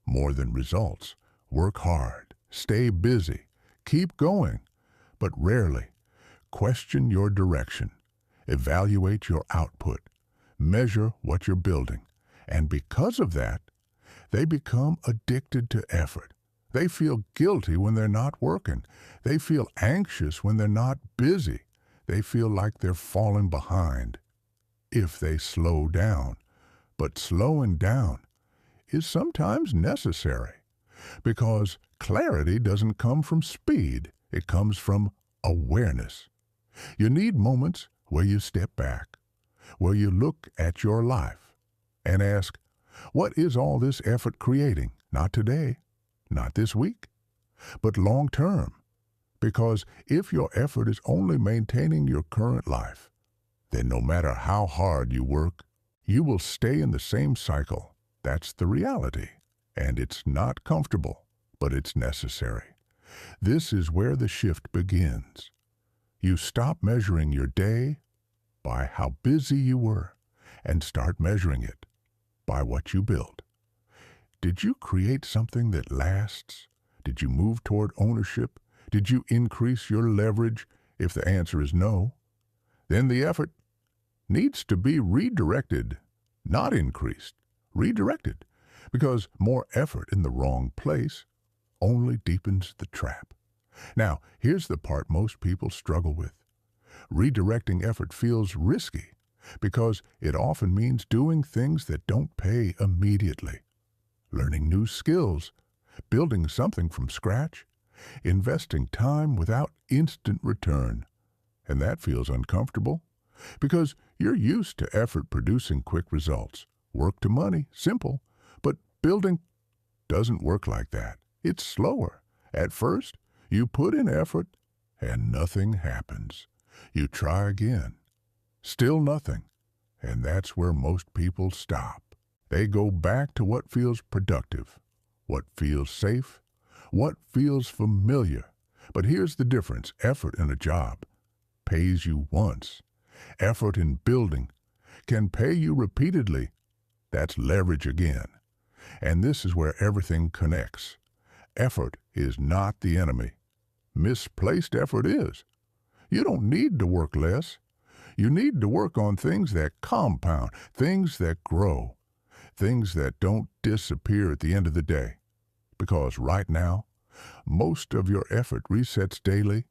more than results. Work hard, stay busy, keep going, but rarely question your direction, evaluate your output, measure what you're building. And because of that, they become addicted to effort. They feel guilty when they're not working. They feel anxious when they're not busy. They feel like they're falling behind if they slow down. But slowing down is sometimes necessary because clarity doesn't come from speed. It comes from awareness. You need moments where you step back, where you look at your life and ask, what is all this effort creating? Not today, not this week, but long term. Because if your effort is only maintaining your current life, then no matter how hard you work, You will stay in the same cycle. That's the reality. And it's not comfortable, but it's necessary. This is where the shift begins. You stop measuring your day by how busy you were and start measuring it by what you built. Did you create something that lasts? Did you move toward ownership? Did you increase your leverage? If the answer is no, then the effort needs to be redirected, not increased, redirected, because more effort in the wrong place only deepens the trap. Now, here's the part most people struggle with. Redirecting effort feels risky because it often means doing things that don't pay immediately. Learning new skills, building something from scratch, investing time without instant return. And that feels uncomfortable because you're used to effort producing quick results. Work to money, simple, but building doesn't work like that. It's slower. At first, you put in effort and nothing happens. You try again. Still nothing. And that's where most people stop. They go back to what feels productive, what feels safe, what feels familiar. But here's the difference. Effort in a job pays you once. Effort in building can pay you repeatedly. That's leverage again. And this is where everything connects. Effort is not the enemy. Misplaced effort is. You don't need to work less. You need to work on things that compound, things that grow, things that don't disappear at the end of the day. Because right now, most of your effort resets daily.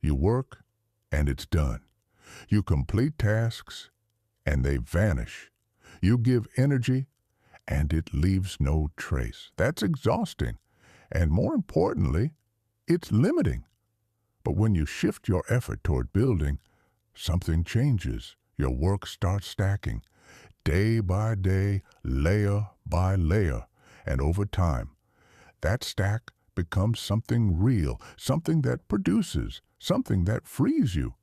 You work, and it's done. You complete tasks, and they vanish. You give energy, and it leaves no trace. That's exhausting. And more importantly, it's limiting. But when you shift your effort toward building, something changes. Your work starts stacking, day by day, layer by layer. And over time, that stack becomes something real, something that produces, something that frees you.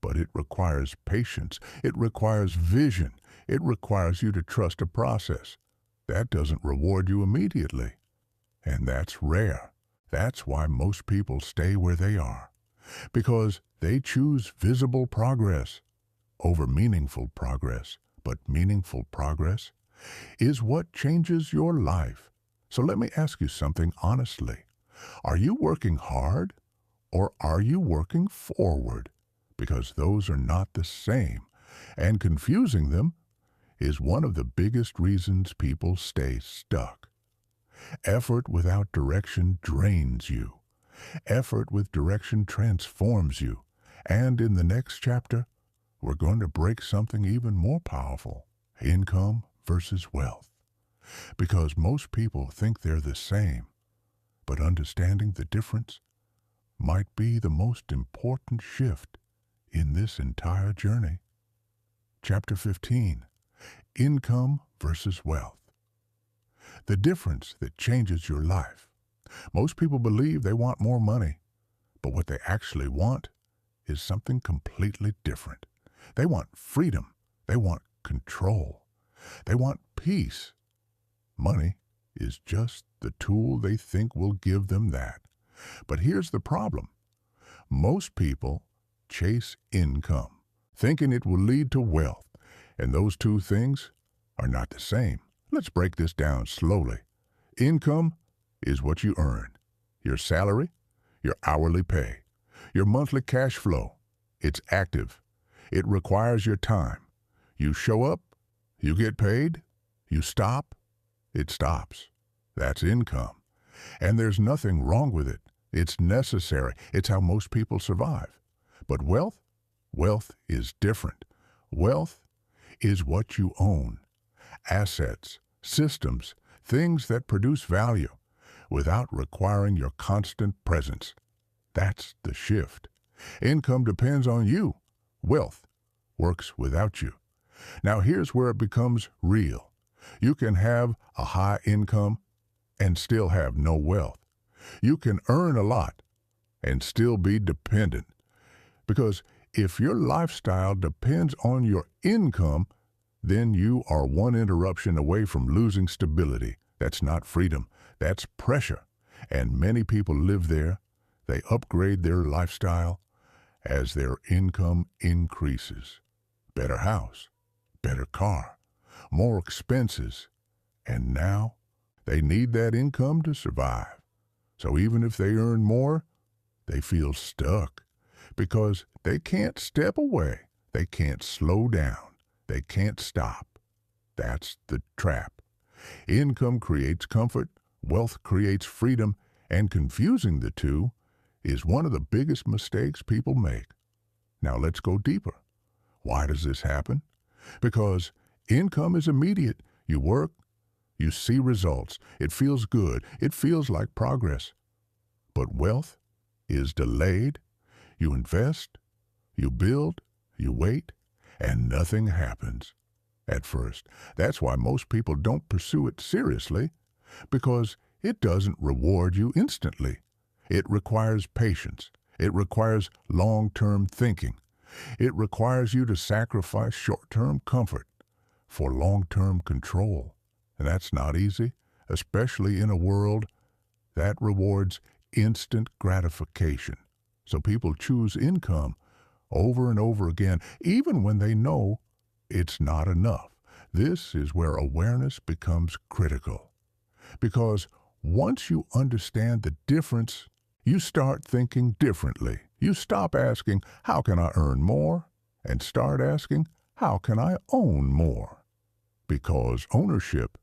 But it requires patience. It requires vision. It requires you to trust a process. That doesn't reward you immediately. And that's rare. That's why most people stay where they are. Because they choose visible progress over meaningful progress. But meaningful progress is what changes your life. So let me ask you something honestly. Are you working hard or are you working forward? Because those are not the same. And confusing them is one of the biggest reasons people stay stuck. Effort without direction drains you. Effort with direction transforms you. And in the next chapter, we're going to break something even more powerful: income versus wealth. Because most people think they're the same, but understanding the difference might be the most important shift in this entire journey. Chapter 15, Income versus Wealth. The difference that changes your life. Most people believe they want more money, but what they actually want is something completely different. They want freedom. They want control. They want peace. Money is just the tool they think will give them that. But here's the problem. Most people chase income, thinking it will lead to wealth, and those two things are not the same. Let's break this down slowly. Income is what you earn. Your salary, your hourly pay, your monthly cash flow. It's active. It requires your time. You show up, you get paid. You stop, it stops. That's income. And there's nothing wrong with it. It's necessary. It's how most people survive. But wealth? Wealth is different. Wealth is what you own. Assets, systems, things that produce value without requiring your constant presence. That's the shift. Income depends on you. Wealth works without you. Now here's where it becomes real. You can have a high income and still have no wealth. You can earn a lot and still be dependent. Because if your lifestyle depends on your income, then you are one interruption away from losing stability. That's not freedom, that's pressure. And many people live there. They upgrade their lifestyle as their income increases. Better house, better car, more expenses. And now they need that income to survive. So even if they earn more, they feel stuck because they can't step away. They can't slow down. They can't stop. That's the trap. Income creates comfort, wealth creates freedom, and confusing the two is one of the biggest mistakes people make. Now let's go deeper. Why does this happen? Because income is immediate. You work, you see results. It feels good. It feels like progress. But wealth is delayed. You invest, you build, you wait, and nothing happens at first. That's why most people don't pursue it seriously, because it doesn't reward you instantly. It requires patience. It requires long-term thinking. It requires you to sacrifice short-term comfort for long-term control. And that's not easy, especially in a world that rewards instant gratification. So people choose income over and over again, even when they know it's not enough. This is where awareness becomes critical. Because once you understand the difference, you start thinking differently. You stop asking, how can I earn more? And start asking, how can I own more? Because ownership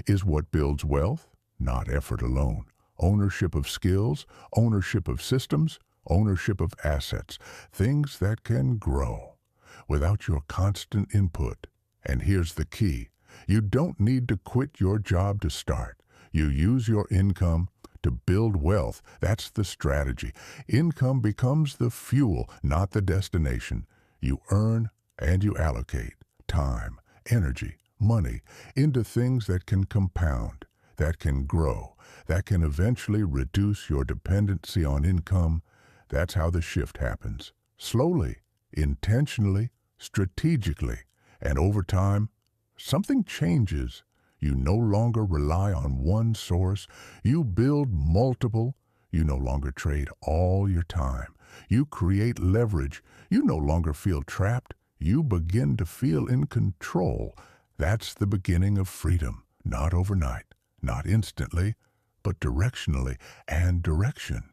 is what builds wealth, not effort alone. Ownership of skills, ownership of systems, ownership of assets, things that can grow without your constant input. And here's the key. You don't need to quit your job to start. You use your income to build wealth. That's the strategy. Income becomes the fuel, not the destination. You earn and you allocate time, energy, money into things that can compound, that can grow, that can eventually reduce your dependency on income. That's how the shift happens. Slowly, intentionally, strategically, and over time, something changes. You no longer rely on one source. You build multiple. You no longer trade all your time. You create leverage. You no longer feel trapped. You begin to feel in control. That's the beginning of freedom. Not overnight, not instantly, but directionally. And direction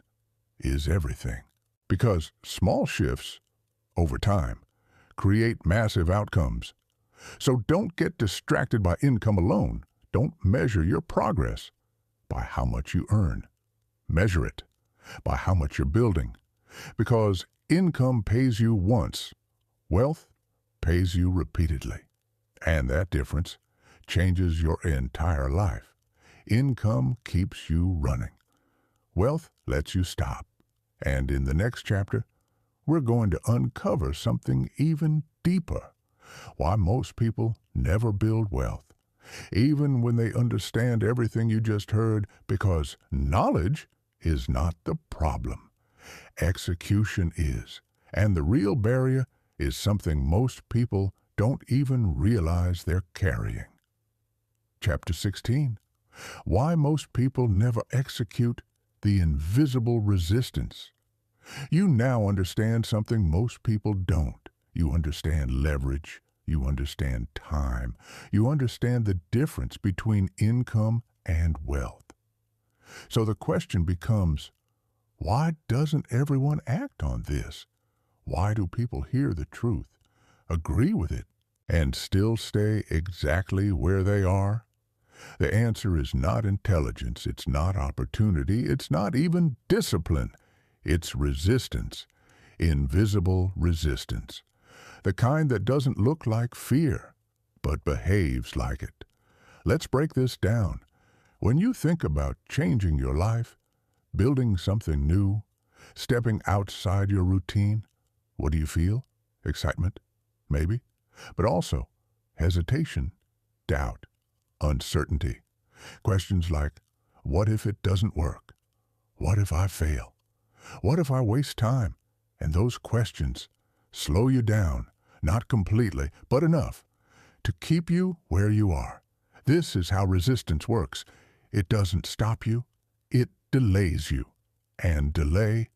is everything. Because small shifts over time create massive outcomes. So don't get distracted by income alone. Don't measure your progress by how much you earn. Measure it by how much you're building. Because income pays you once. Wealth pays you repeatedly. And that difference changes your entire life. Income keeps you running. Wealth lets you stop. And in the next chapter, we're going to uncover something even deeper. Why most people never build wealth, even when they understand everything you just heard, because knowledge is not the problem. Execution is. And the real barrier is something most people don't even realize they're carrying. Chapter 16. Why most people never execute the invisible resistance. You now understand something most people don't. You understand leverage. You understand time. You understand the difference between income and wealth. So the question becomes, why doesn't everyone act on this? Why do people hear the truth, agree with it, and still stay exactly where they are? The answer is not intelligence. It's not opportunity. It's not even discipline. It's resistance, invisible resistance, the kind that doesn't look like fear, but behaves like it. Let's break this down. When you think about changing your life, building something new, stepping outside your routine, what do you feel? Excitement? Maybe. But also hesitation, doubt, uncertainty. Questions like, what if it doesn't work? What if I fail? What if I waste time? And those questions slow you down, not completely, but enough to keep you where you are. This is how resistance works. It doesn't stop you, it delays you. And delay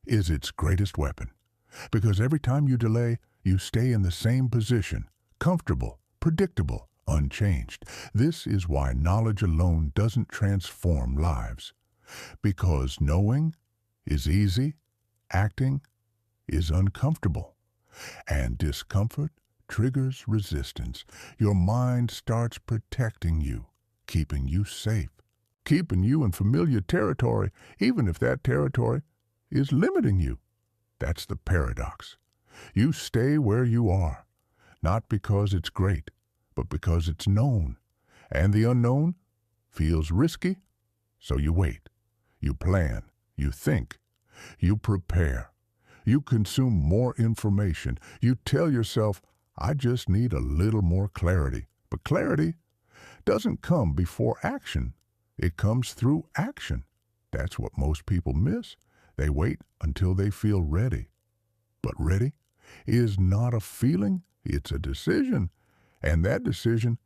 is its greatest weapon. Because every time you delay, you stay in the same position, comfortable, predictable, unchanged. This is why knowledge alone doesn't transform lives. Because knowing is easy, acting is uncomfortable. And discomfort triggers resistance. Your mind starts protecting you, keeping you safe, keeping you in familiar territory, even if that territory is limiting you. That's the paradox. You stay where you are, not because it's great, but because it's known. And the unknown feels risky, so you wait. You plan, you think, you prepare. You consume more information. You tell yourself, I just need a little more clarity. But clarity doesn't come before action. It comes through action. That's what most people miss. They wait until they feel ready. But ready is not a feeling, it's a decision. And that decision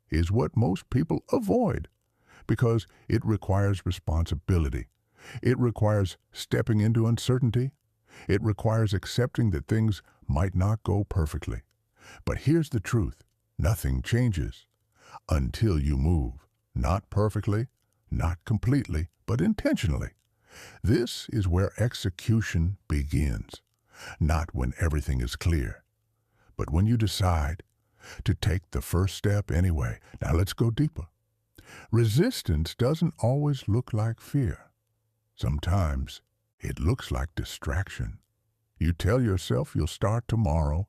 is what most people avoid because it requires responsibility. It requires stepping into uncertainty. It requires accepting that things might not go perfectly. But here's the truth. Nothing changes until you move. Not perfectly, not completely, but intentionally. This is where execution begins. Not when everything is clear, but when you decide to take the first step anyway. Now let's go deeper. Resistance doesn't always look like fear. Sometimes it looks like distraction. You tell yourself you'll start tomorrow,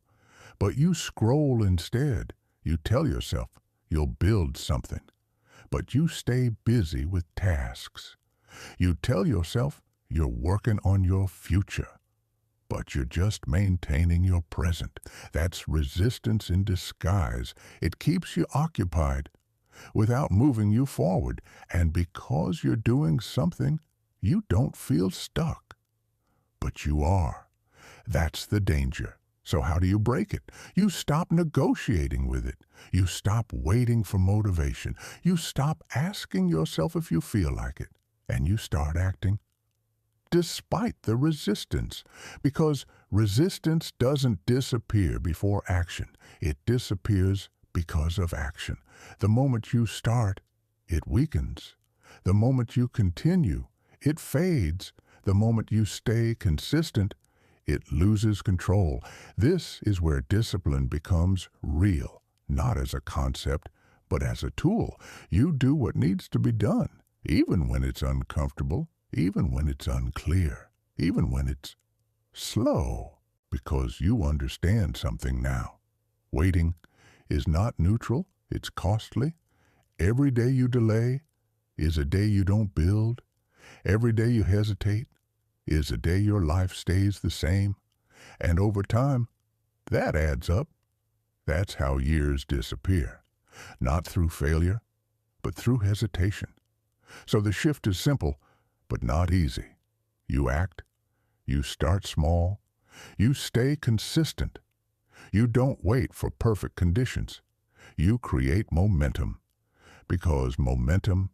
but you scroll instead. You tell yourself you'll build something, but you stay busy with tasks. You tell yourself you're working on your future, but you're just maintaining your present. That's resistance in disguise. It keeps you occupied without moving you forward. And because you're doing something, you don't feel stuck. But you are. That's the danger. So how do you break it? You stop negotiating with it. You stop waiting for motivation. You stop asking yourself if you feel like it. And you start acting despite the resistance. Because resistance doesn't disappear before action. It disappears because of action. The moment you start, it weakens. The moment you continue, it fades. The moment you stay consistent, it loses control. This is where discipline becomes real, not as a concept, but as a tool. You do what needs to be done, even when it's uncomfortable, even when it's unclear, even when it's slow, because you understand something now. Waiting is not neutral, it's costly. Every day you delay is a day you don't build. Every day you hesitate is a day your life stays the same. And over time, that adds up. That's how years disappear. Not through failure, but through hesitation. So the shift is simple, but not easy. You act, you start small, you stay consistent. You don't wait for perfect conditions. You create momentum, because momentum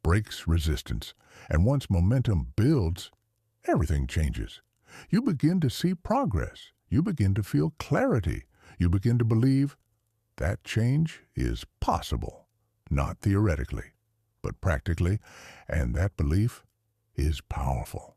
breaks resistance. And once momentum builds, everything changes. You begin to see progress. You begin to feel clarity. You begin to believe that change is possible, not theoretically, but practically. And that belief is powerful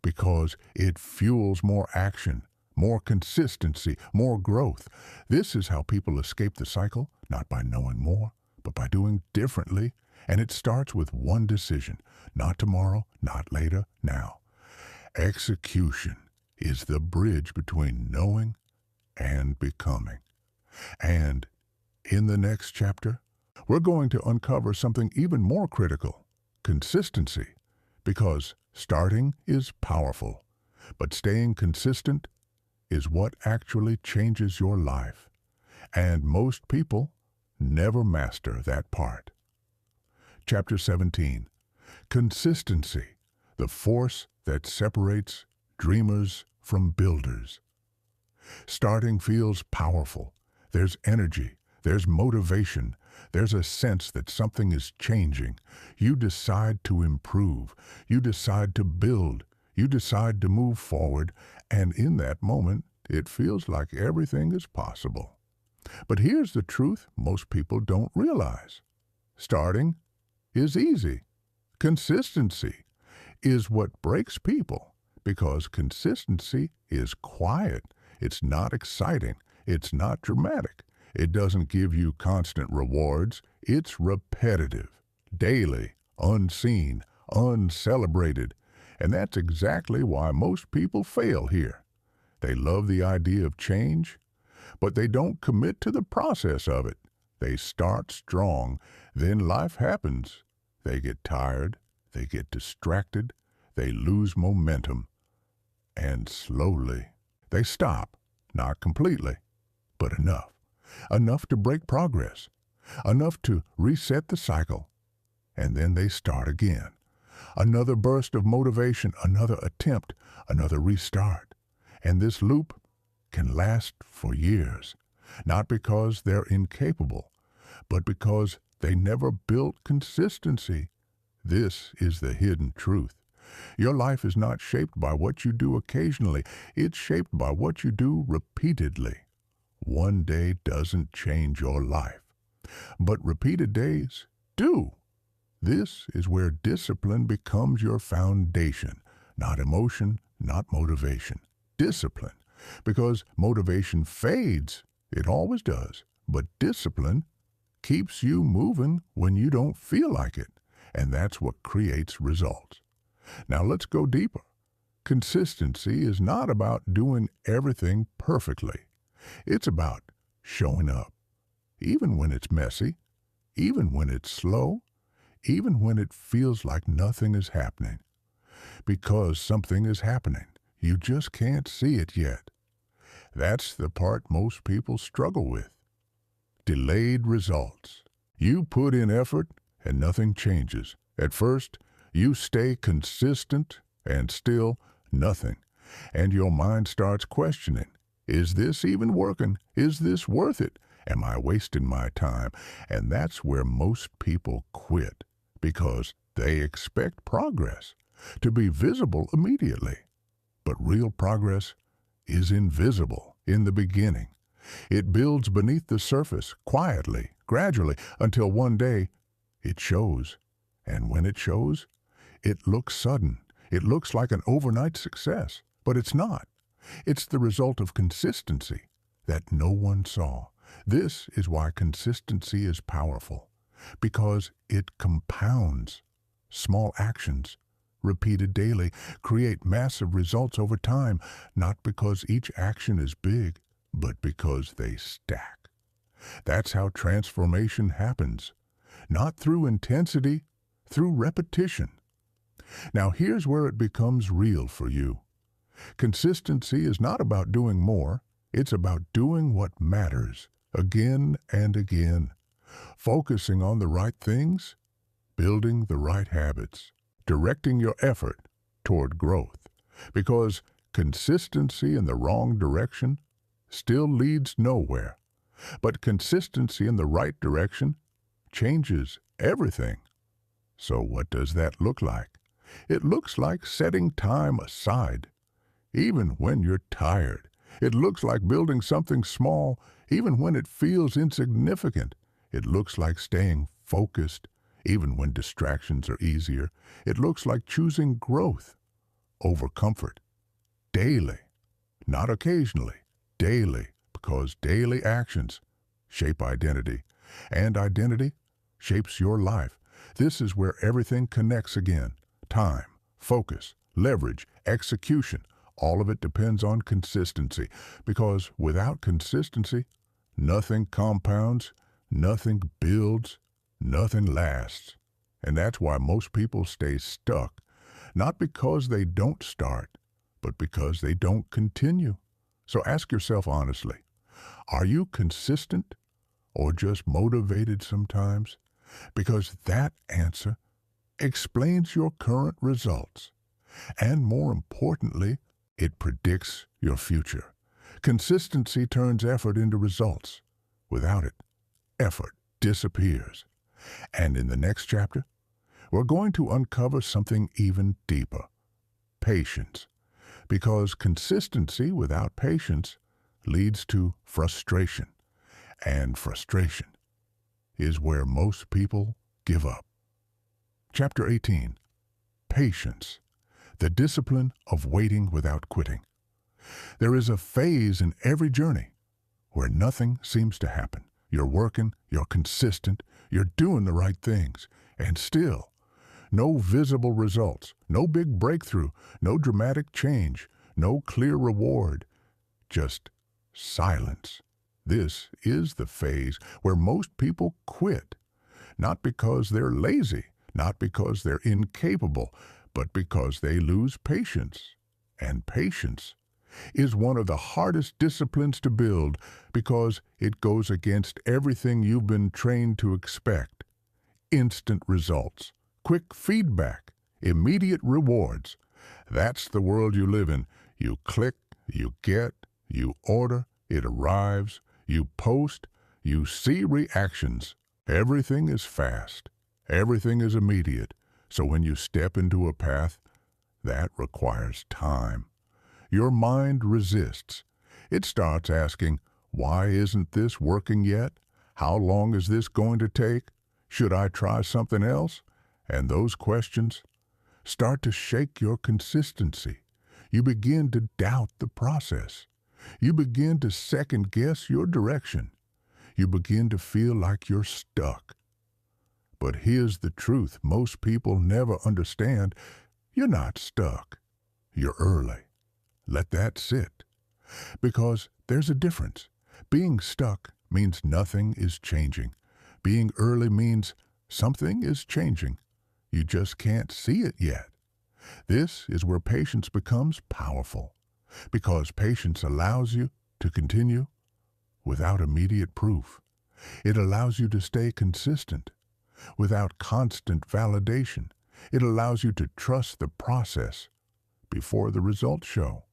because it fuels more action, more consistency, more growth. This is how people escape the cycle, not by knowing more, but by doing differently. And it starts with one decision, not tomorrow, not later, now. Execution is the bridge between knowing and becoming. And in the next chapter, we're going to uncover something even more critical, consistency, because starting is powerful, but staying consistent is what actually changes your life. And most people never master that part. Chapter 17, Consistency, the force that separates dreamers from builders. Starting feels powerful. There's energy, There's motivation. There's a sense that something is changing. You decide to improve. You decide to build. You decide to move forward. And in that moment, it feels like everything is possible. But here's the truth most people don't realize. Starting is easy. Consistency is what breaks people, because consistency is quiet. It's not exciting. It's not dramatic. It doesn't give you constant rewards. It's repetitive, daily, unseen, uncelebrated. And that's exactly why most people fail here. They love the idea of change, but they don't commit to the process of it. They start strong, then life happens. They get tired, they get distracted, they lose momentum, and slowly they stop. Not completely, but enough. Enough to break progress, enough to reset the cycle, and then they start again. Another burst of motivation, another attempt, another restart. And this loop can last for years, not because they're incapable, but because they never built consistency. This is the hidden truth. Your life is not shaped by what you do occasionally. It's shaped by what you do repeatedly. One day doesn't change your life, but repeated days do. This is where discipline becomes your foundation, not emotion, not motivation. Discipline, because motivation fades. It always does. But discipline keeps you moving when you don't feel like it, and that's what creates results. Now let's go deeper. Consistency is not about doing everything perfectly. It's about showing up, even when it's messy, even when it's slow, even when it feels like nothing is happening. Because something is happening. You just can't see it yet. That's the part most people struggle with. Delayed results. You put in effort and nothing changes. At first, you stay consistent and still nothing. And your mind starts questioning, is this even working? Is this worth it? Am I wasting my time? And that's where most people quit, because they expect progress to be visible immediately. But real progress is invisible in the beginning. It builds beneath the surface, quietly, gradually, until one day it shows. And when it shows, it looks sudden. It looks like an overnight success, but it's not. It's the result of consistency that no one saw. This is why consistency is powerful, because it compounds. Small actions, repeated daily, create massive results over time, not because each action is big, but because they stack. That's how transformation happens, not through intensity, through repetition. Now here's where it becomes real for you. Consistency is not about doing more, it's about doing what matters, again and again, focusing on the right things, building the right habits, directing your effort toward growth, because consistency in the wrong direction still leads nowhere, but consistency in the right direction changes everything. So what does that look like? It looks like setting time aside, even when you're tired. It looks like building something small, even when it feels insignificant. It looks like staying focused, even when distractions are easier. It looks like choosing growth over comfort, daily, not occasionally, daily, because daily actions shape identity, and identity shapes your life. This is where everything connects again. Time, focus, leverage, execution, all of it depends on consistency, because without consistency, nothing compounds, nothing builds, nothing lasts. And that's why most people stay stuck, not because they don't start, but because they don't continue. So ask yourself honestly, are you consistent or just motivated sometimes? Because that answer explains your current results. And more importantly, it predicts your future. Consistency turns effort into results. Without it, effort disappears. And in the next chapter, we're going to uncover something even deeper: patience. Because consistency without patience leads to frustration. And frustration is where most people give up. Chapter 18, Patience, the discipline of waiting without quitting. There is a phase in every journey where nothing seems to happen. You're working, you're consistent, you're doing the right things, and still, no visible results, no big breakthrough, no dramatic change, no clear reward, just silence. This is the phase where most people quit, not because they're lazy, not because they're incapable, but because they lose patience. And patience is one of the hardest disciplines to build because it goes against everything you've been trained to expect. Instant results, quick feedback, immediate rewards. That's the world you live in. You click, you get, you order, it arrives, you post, you see reactions. Everything is fast. Everything is immediate. So when you step into a path, that requires time. Your mind resists. It starts asking, why isn't this working yet? How long is this going to take? Should I try something else? And those questions start to shake your consistency. You begin to doubt the process. You begin to second-guess your direction. You begin to feel like you're stuck. But here's the truth most people never understand. You're not stuck. You're early. Let that sit. Because there's a difference. Being stuck means nothing is changing. Being early means something is changing. You just can't see it yet. This is where patience becomes powerful, because patience allows you to continue without immediate proof. It allows you to stay consistent without constant validation. It allows you to trust the process before the results show.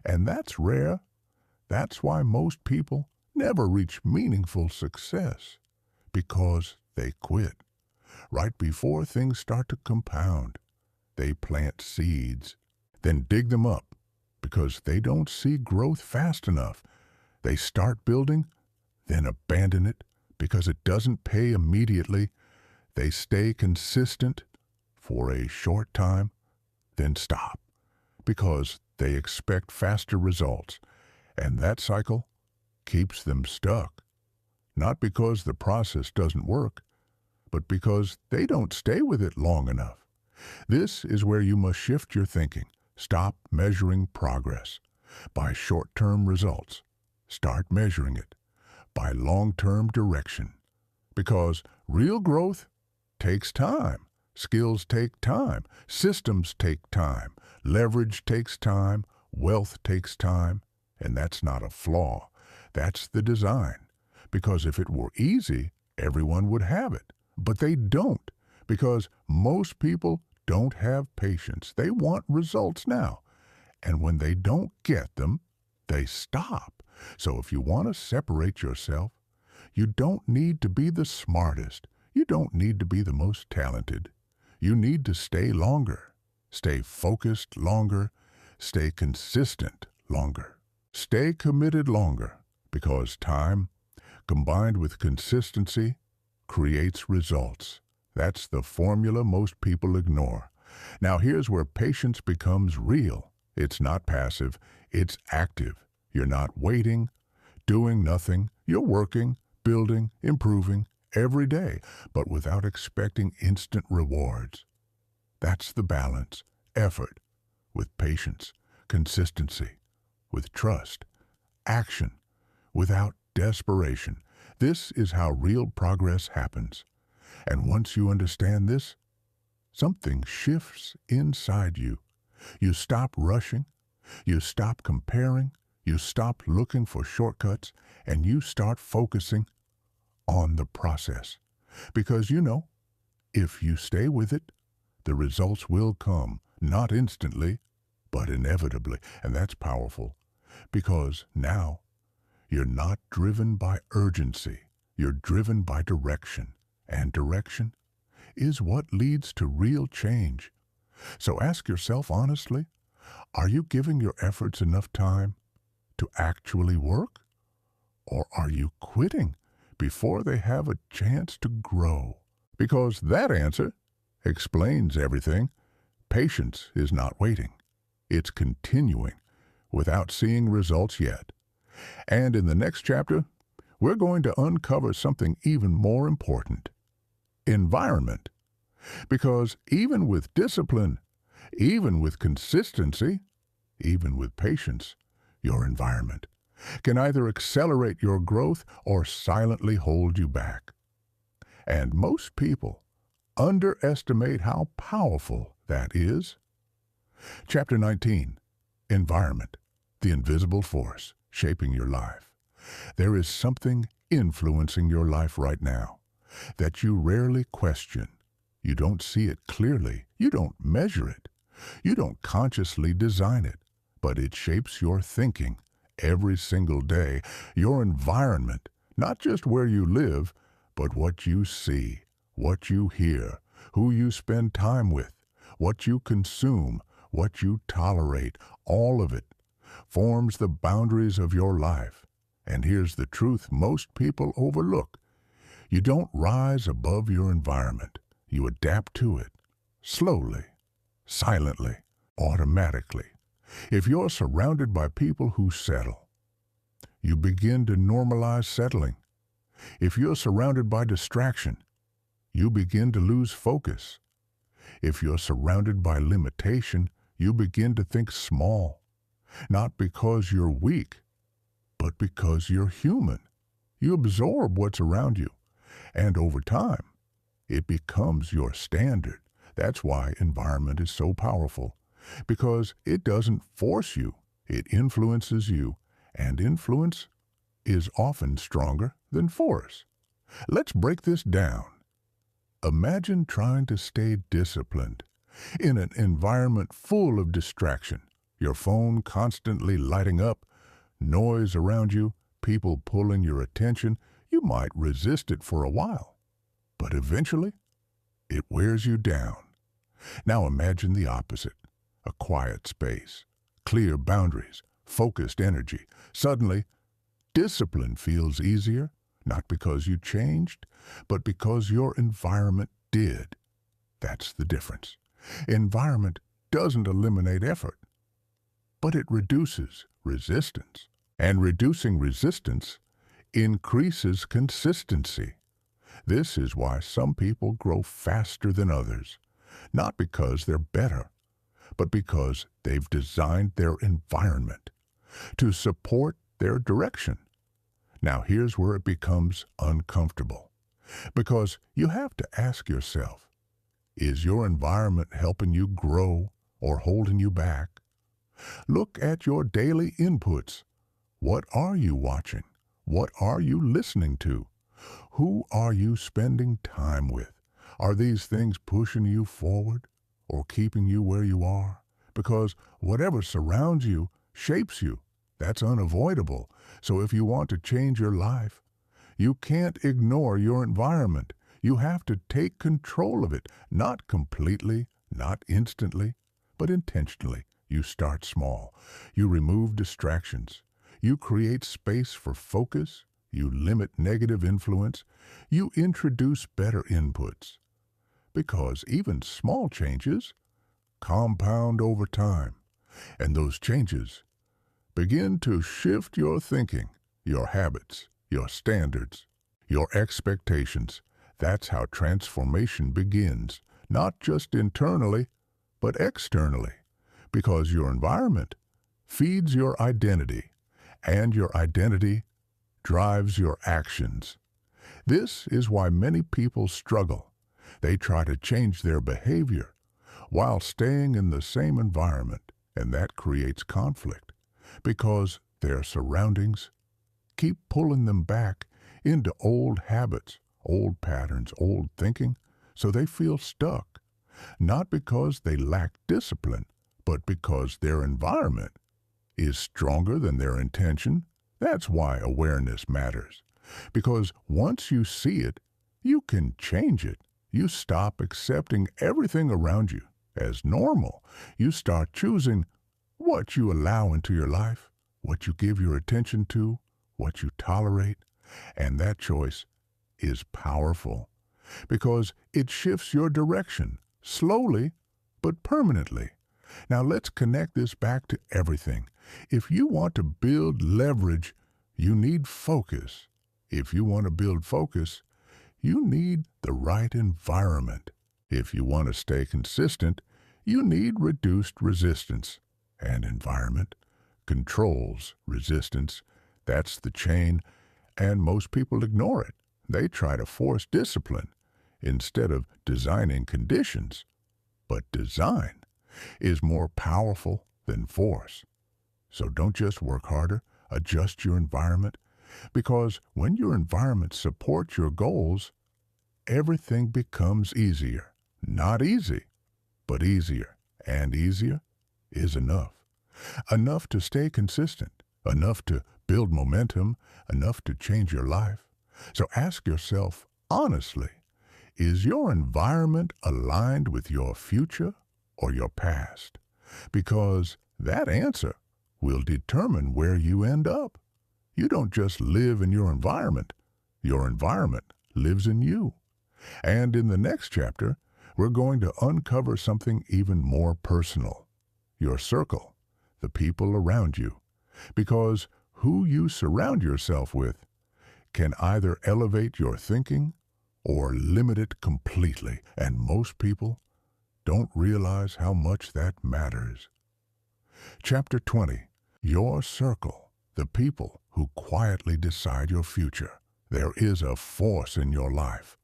And that's rare. That's why most people never reach meaningful success, because they quit right before things start to compound. They plant seeds, then dig them up because they don't see growth fast enough. They start building, then abandon it because it doesn't pay immediately. They stay consistent for a short time, then stop because they expect faster results. And that cycle keeps them stuck, not because the process doesn't work, but because they don't stay with it long enough. This is where you must shift your thinking. Stop measuring progress by short-term results. Start measuring it by long-term direction. Because real growth takes time. Skills take time. Systems take time. Leverage takes time. Wealth takes time. And that's not a flaw. That's the design. Because if it were easy, everyone would have it. But they don't, because most people don't have patience. They want results now. And when they don't get them, they stop. So if you want to separate yourself, you don't need to be the smartest. You don't need to be the most talented. You need to stay longer, stay focused longer, stay consistent longer, stay committed longer, because time, combined with consistency, creates results. That's the formula most people ignore. Now here's where patience becomes real. It's not passive, it's active. You're not waiting, doing nothing. You're working, building, improving every day, but without expecting instant rewards. That's the balance. Effort with patience, consistency with trust, action without desperation. This is how real progress happens. And once you understand this, something shifts inside you. You stop rushing, you stop comparing, you stop looking for shortcuts, and you start focusing on the process. Because you know, if you stay with it, the results will come, not instantly, but inevitably. And that's powerful, because now you're not driven by urgency. You're driven by direction, and direction is what leads to real change. So ask yourself honestly, are you giving your efforts enough time to actually work? Or are you quitting before they have a chance to grow? Because that answer explains everything. Patience is not waiting. It's continuing without seeing results yet. And in the next chapter, we're going to uncover something even more important: environment. Because even with discipline, even with consistency, even with patience, your environment can either accelerate your growth or silently hold you back. And most people underestimate how powerful that is. Chapter 19, Environment, the invisible force shaping your life. There is something influencing your life right now that you rarely question. You don't see it clearly. You don't measure it. You don't consciously design it, but it shapes your thinking every single day. Your environment, not just where you live, but what you see, what you hear, who you spend time with, what you consume, what you tolerate, all of it forms the boundaries of your life. And here's the truth most people overlook. You don't rise above your environment. You adapt to it, slowly, silently, automatically. If you're surrounded by people who settle, you begin to normalize settling. If you're surrounded by distraction, you begin to lose focus. If you're surrounded by limitation, you begin to think small, not because you're weak, but because you're human. You absorb what's around you, and over time, it becomes your standard. That's why environment is so powerful, because it doesn't force you, it influences you, and influence is often stronger than force. Let's break this down. Imagine trying to stay disciplined in an environment full of distraction, your phone constantly lighting up, noise around you, people pulling your attention. You might resist it for a while, but eventually it wears you down. Now imagine the opposite: a quiet space, clear boundaries, focused energy. Suddenly, discipline feels easier, not because you changed, but because your environment did. That's the difference. Environment doesn't eliminate effort, but it reduces resistance. And reducing resistance increases consistency. This is why some people grow faster than others, not because they're better, but because they've designed their environment to support their direction. Now here's where it becomes uncomfortable, because you have to ask yourself, is your environment helping you grow or holding you back? Look at your daily inputs. What are you watching? What are you listening to? Who are you spending time with? Are these things pushing you forward or keeping you where you are? Because whatever surrounds you shapes you. That's unavoidable. So if you want to change your life, you can't ignore your environment. You have to take control of it, not completely, not instantly, but intentionally. You start small. You remove distractions. You create space for focus. You limit negative influence. You introduce better inputs. Because even small changes compound over time. And those changes begin to shift your thinking, your habits, your standards, your expectations. That's how transformation begins, not just internally, but externally. Because your environment feeds your identity, and your identity drives your actions. This is why many people struggle. They try to change their behavior while staying in the same environment, and that creates conflict because their surroundings keep pulling them back into old habits, old patterns, old thinking, so they feel stuck, not because they lack discipline, but because their environment is stronger than their intention. That's why awareness matters. Because once you see it, you can change it. You stop accepting everything around you as normal. You start choosing what you allow into your life, what you give your attention to, what you tolerate. And that choice is powerful because it shifts your direction slowly but permanently. Now let's connect this back to everything. If you want to build leverage, you need focus. If you want to build focus, you need the right environment. If you want to stay consistent, you need reduced resistance. And environment controls resistance. That's the chain, and most people ignore it. They try to force discipline instead of designing conditions. But design is more powerful than force. So don't just work harder, adjust your environment, because when your environment supports your goals, everything becomes easier. Not easy, but easier. And easier is enough. Enough to stay consistent, enough to build momentum, enough to change your life. So ask yourself honestly, is your environment aligned with your future or your past? Because that answer will determine where you end up. You don't just live in your environment lives in you. And in the next chapter, we're going to uncover something even more personal. Your circle, the people around you. Because who you surround yourself with can either elevate your thinking or limit it completely. And most people don't realize how much that matters. Chapter 20, Your Circle, the people who quietly decide your future. There is a force in your life,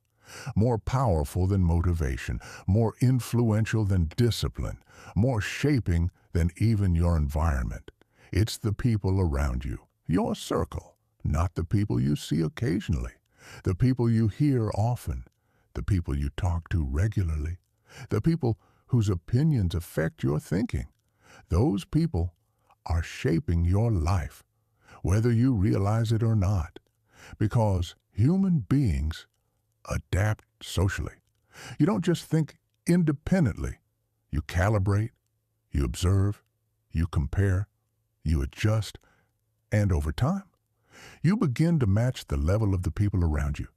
more powerful than motivation, more influential than discipline, more shaping than even your environment. It's the people around you, your circle, not the people you see occasionally, the people you hear often, the people you talk to regularly, the people whose opinions affect your thinking. Those people are shaping your life, whether you realize it or not, because human beings adapt socially. You don't just think independently. You calibrate, you observe, you compare, you adjust, and over time, you begin to match the level of the people around you.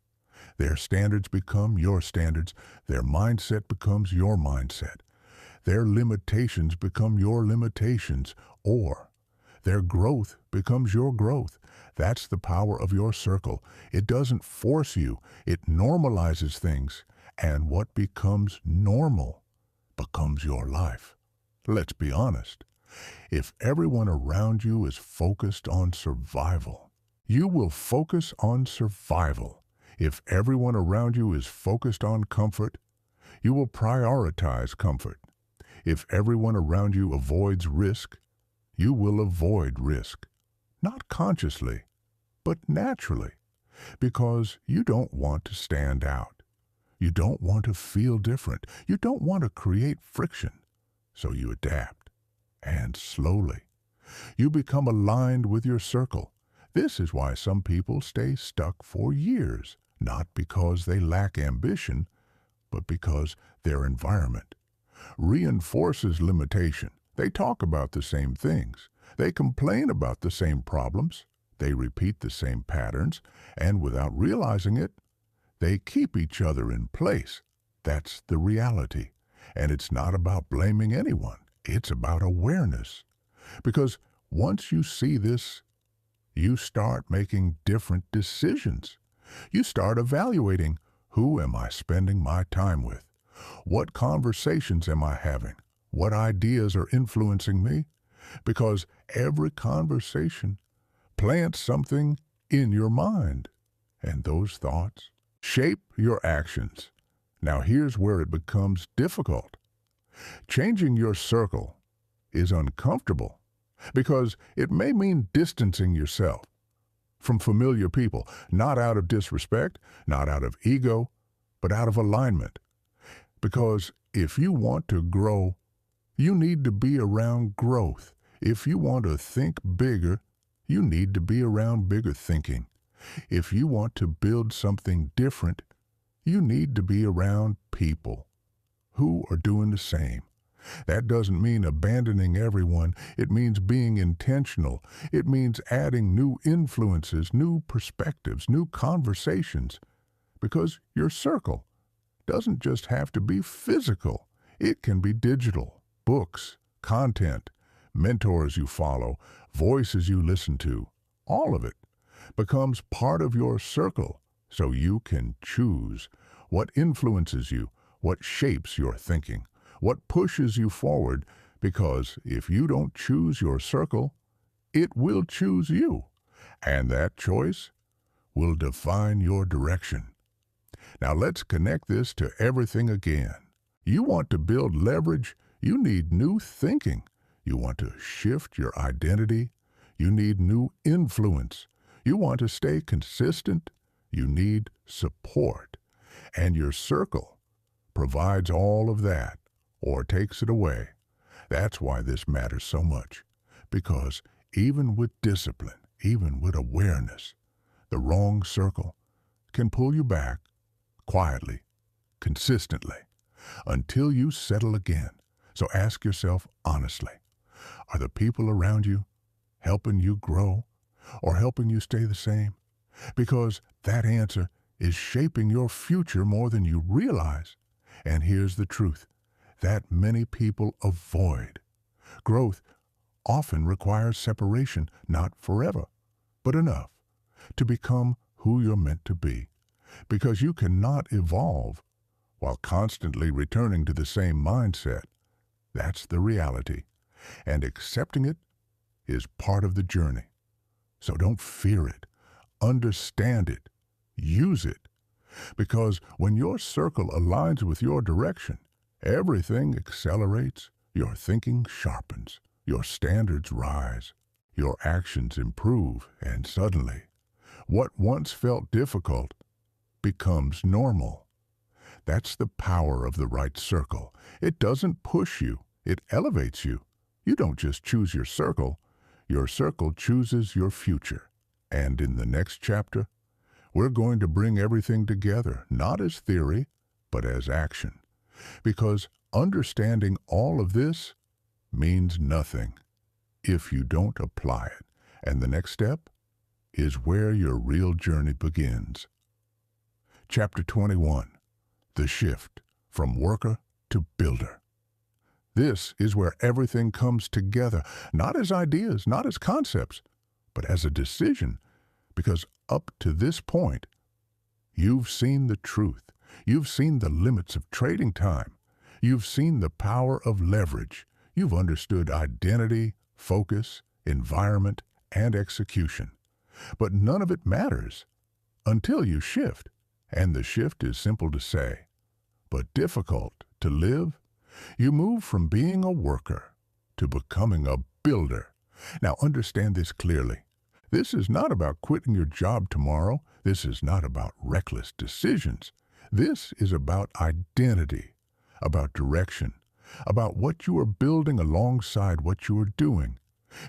Their standards become your standards. Their mindset becomes your mindset. Their limitations become your limitations, or their growth becomes your growth. That's the power of your circle. It doesn't force you. It normalizes things. And what becomes normal becomes your life. Let's be honest. If everyone around you is focused on survival, you will focus on survival. If everyone around you is focused on comfort, you will prioritize comfort. If everyone around you avoids risk, you will avoid risk. Not consciously, but naturally, because you don't want to stand out. You don't want to feel different. You don't want to create friction. So you adapt. And slowly, you become aligned with your circle. This is why some people stay stuck for years, not because they lack ambition, but because their environment reinforces limitation. They talk about the same things. They complain about the same problems. They repeat the same patterns, and without realizing it, they keep each other in place. That's the reality. And it's not about blaming anyone. It's about awareness. Because once you see this, you start making different decisions. You start evaluating, who am I spending my time with? What conversations am I having? What ideas are influencing me? Because every conversation plants something in your mind, and those thoughts shape your actions. Now here's where it becomes difficult. Changing your circle is uncomfortable because it may mean distancing yourself from familiar people, not out of disrespect, not out of ego, but out of alignment. Because if you want to grow, you need to be around growth. If you want to think bigger, you need to be around bigger thinking. If you want to build something different, you need to be around people who are doing the same. That doesn't mean abandoning everyone. It means being intentional. It means adding new influences, new perspectives, new conversations. Because your circle doesn't just have to be physical. It can be digital, books, content, mentors you follow, voices you listen to. All of it becomes part of your circle so you can choose what influences you, what shapes your thinking, what pushes you forward, because if you don't choose your circle, it will choose you, and that choice will define your direction. Now let's connect this to everything again. You want to build leverage, you need new thinking. You want to shift your identity, you need new influence. You want to stay consistent, you need support. And your circle provides all of that or takes it away. That's why this matters so much. Because even with discipline, even with awareness, the wrong circle can pull you back quietly, consistently, until you settle again. So ask yourself honestly, are the people around you helping you grow or helping you stay the same? Because that answer is shaping your future more than you realize. And here's the truth that many people avoid. Growth often requires separation, not forever, but enough to become who you're meant to be. Because you cannot evolve while constantly returning to the same mindset. That's the reality. And accepting it is part of the journey. So don't fear it. Understand it. Use it. Because when your circle aligns with your direction, everything accelerates, your thinking sharpens, your standards rise, your actions improve, and suddenly, what once felt difficult becomes normal. That's the power of the right circle. It doesn't push you, it elevates you. You don't just choose your circle chooses your future. And in the next chapter, we're going to bring everything together, not as theory, but as action. Because understanding all of this means nothing if you don't apply it. And the next step is where your real journey begins. Chapter 21, The Shift from Worker to Builder. This is where everything comes together, not as ideas, not as concepts, but as a decision. Because up to this point, you've seen the truth. You've seen the limits of trading time. You've seen the power of leverage. You've understood identity, focus, environment, and execution. But none of it matters until you shift. And the shift is simple to say, but difficult to live. You move from being a worker to becoming a builder. Now understand this clearly. This is not about quitting your job tomorrow. This is not about reckless decisions. This is about identity, about direction, about what you are building alongside what you are doing.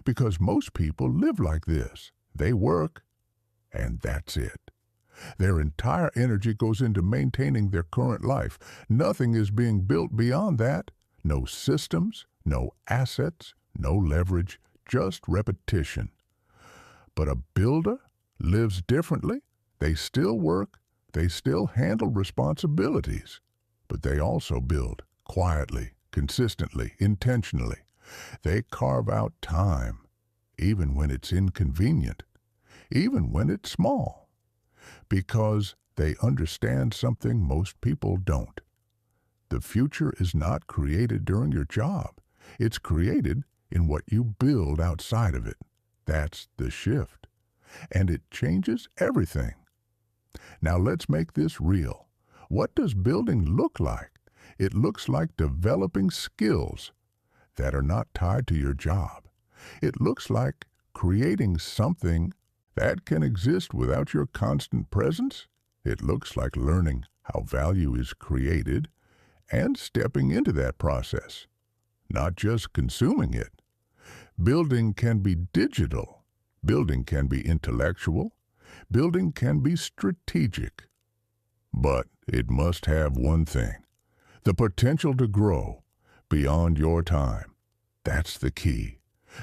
Because most people live like this. They work, and that's it. Their entire energy goes into maintaining their current life. Nothing is being built beyond that. No systems, no assets, no leverage, just repetition. But a builder lives differently. They still work, they still handle responsibilities, but they also build quietly, consistently, intentionally. They carve out time, even when it's inconvenient, even when it's small, because they understand something most people don't. The future is not created during your job. It's created in what you build outside of it. That's the shift. And it changes everything. Now let's make this real. What does building look like? It looks like developing skills that are not tied to your job. It looks like creating something that can exist without your constant presence. It looks like learning how value is created and stepping into that process, not just consuming it. Building can be digital. Building can be intellectual. Building can be strategic, but it must have one thing: the potential to grow beyond your time. That's the key.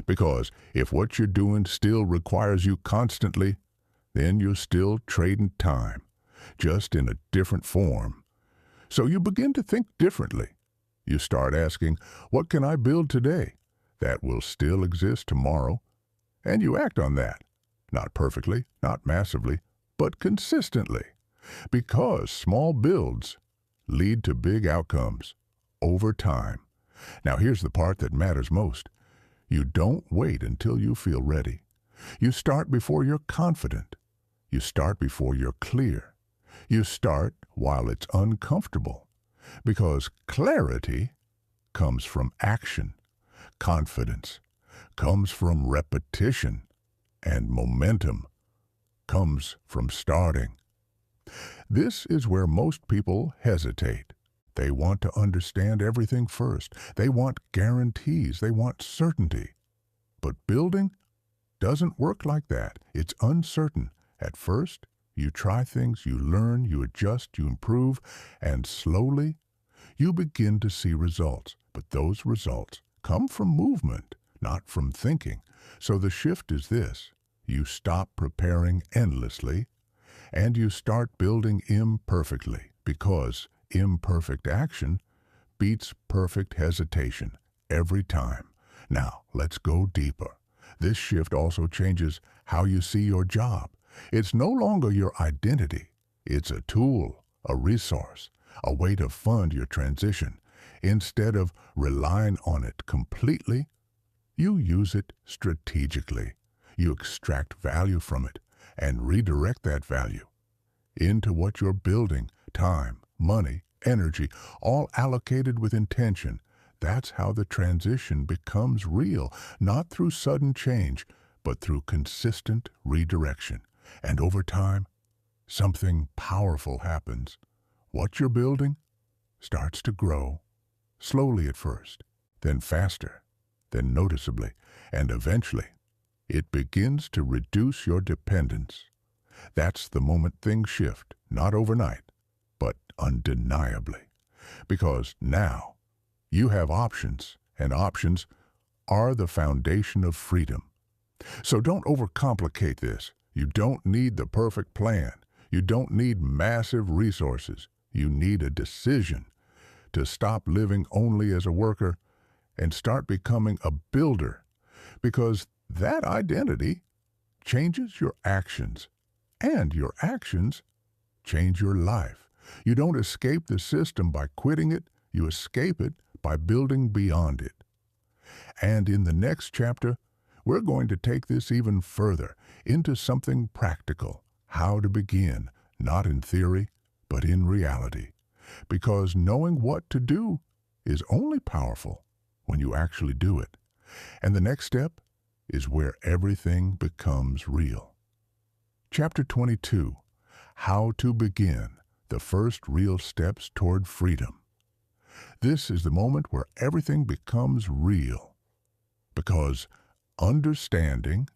Because if what you're doing still requires you constantly, then you're still trading time, just in a different form. So you begin to think differently. You start asking, what can I build today that will still exist tomorrow? And you act on that. Not perfectly, not massively, but consistently. Because small builds lead to big outcomes over time. Now here's the part that matters most. You don't wait until you feel ready. You start before you're confident. You start before you're clear. You start while it's uncomfortable. Because clarity comes from action. Confidence comes from repetition. And momentum comes from starting. This is where most people hesitate. They want to understand everything first. They want guarantees. They want certainty. But building doesn't work like that. It's uncertain. At first, you try things, you learn, you adjust, you improve, and slowly you begin to see results. But those results come from movement, not from thinking. So the shift is this: you stop preparing endlessly, and you start building imperfectly, because imperfect action beats perfect hesitation every time. Now, let's go deeper. This shift also changes how you see your job. It's no longer your identity. It's a tool, a resource, a way to fund your transition. Instead of relying on it completely, you use it strategically. You extract value from it and redirect that value into what you're building: time, money, energy, all allocated with intention. That's how the transition becomes real, not through sudden change, but through consistent redirection. And over time, something powerful happens. What you're building starts to grow, slowly at first, then faster, then noticeably, and eventually, it begins to reduce your dependence. That's the moment things shift, not overnight, but undeniably. Because now you have options, and options are the foundation of freedom. So don't overcomplicate this. You don't need the perfect plan. You don't need massive resources. You need a decision to stop living only as a worker and start becoming a builder. Because that identity changes your actions, and your actions change your life. You don't escape the system by quitting it. You escape it by building beyond it. And in the next chapter, we're going to take this even further into something practical: how to begin, not in theory, but in reality. Because knowing what to do is only powerful when you actually do it. And the next step is where everything becomes real. Chapter 22, How to Begin, the First Real Steps Toward Freedom. This is the moment where everything becomes real, because understanding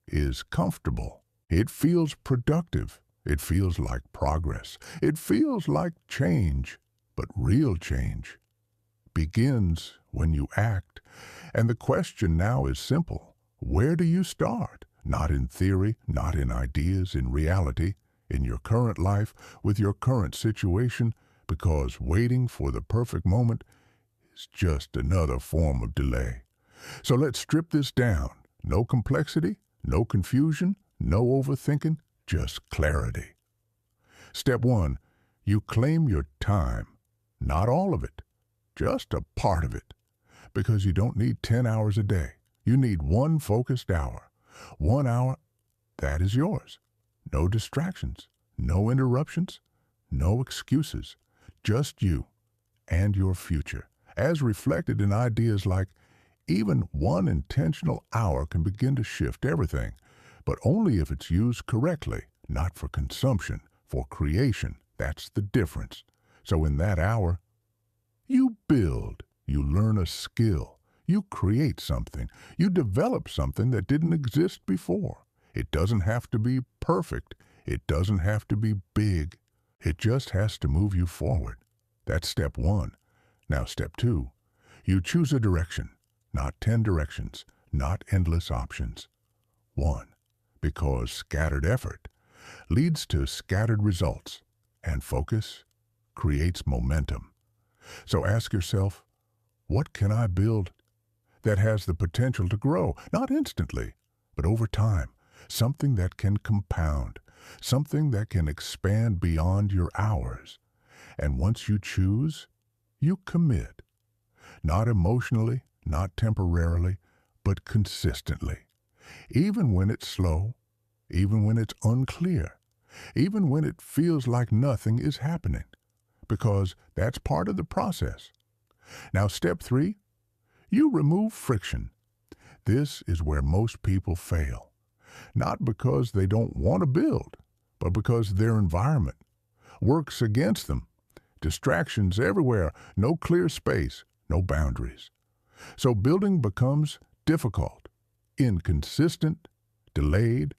is comfortable. It feels productive. It feels like progress. It feels like change. But real change begins when you act. And the question now is simple: where do you start? Not in theory, not in ideas, in reality, in your current life, with your current situation, because waiting for the perfect moment is just another form of delay. So let's strip this down. No complexity, no confusion, no overthinking, just clarity. Step 1, you claim your time. Not all of it, just a part of it. Because you don't need 10 hours a day. You need one focused hour. 1 hour, that is yours. No distractions, no interruptions, no excuses. Just you and your future, as reflected in ideas like, even one intentional hour can begin to shift everything, but only if it's used correctly, not for consumption, for creation. That's the difference. So in that hour, you build, you learn a skill, you create something, you develop something that didn't exist before. It doesn't have to be perfect. It doesn't have to be big. It just has to move you forward. That's step one. Now step two, you choose a direction, not 10 directions, not endless options. One, because scattered effort leads to scattered results, and focus creates momentum. So ask yourself, what can I build that has the potential to grow, not instantly, but over time? Something that can compound, something that can expand beyond your hours. And once you choose, you commit. Not emotionally, not temporarily, but consistently. Even when it's slow, even when it's unclear, even when it feels like nothing is happening, because that's part of the process. Now, step three, you remove friction. This is where most people fail. Not because they don't want to build, but because their environment works against them. Distractions everywhere, no clear space, no boundaries. So building becomes difficult, inconsistent, delayed.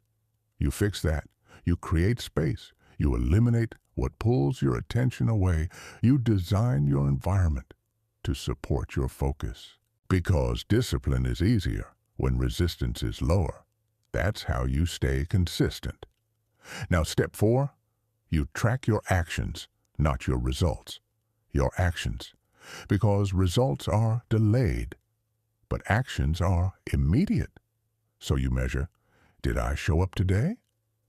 You fix that. You create space. You eliminate what pulls your attention away. You design your environment to support your focus. Because discipline is easier when resistance is lower. That's how you stay consistent. Now, step four, you track your actions, not your results. Your actions. Because results are delayed, but actions are immediate. So you measure, did I show up today?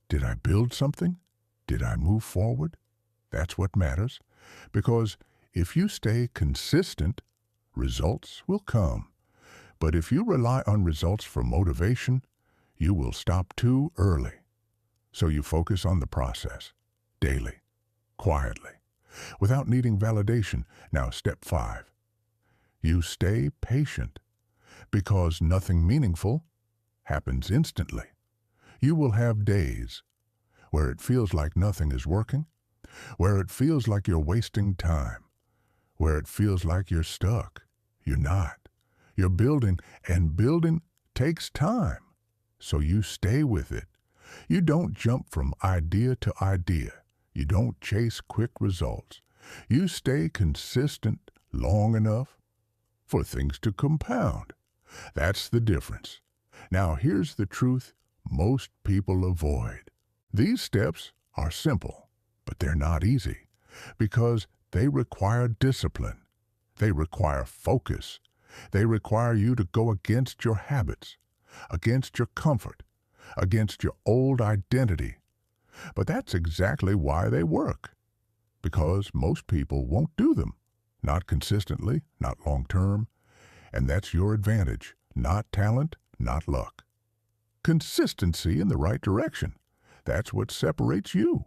Did I build something? Did I move forward? That's what matters. Because if you stay consistent, results will come. But if you rely on results for motivation, you will stop too early. So you focus on the process, daily, quietly, without needing validation. Now, step five, you stay patient, because nothing meaningful happens instantly. You will have days where it feels like nothing is working, where it feels like you're wasting time, where it feels like you're stuck. You're not. You're building, and building takes time. So you stay with it. You don't jump from idea to idea. You don't chase quick results. You stay consistent long enough for things to compound. That's the difference. Now here's the truth most people avoid. These steps are simple, but they're not easy because they require discipline. They require focus. They require you to go against your habits, against your comfort, against your old identity. But that's exactly why they work. Because most people won't do them. Not consistently, not long term. And that's your advantage. Not talent, not luck. Consistency in the right direction. That's what separates you.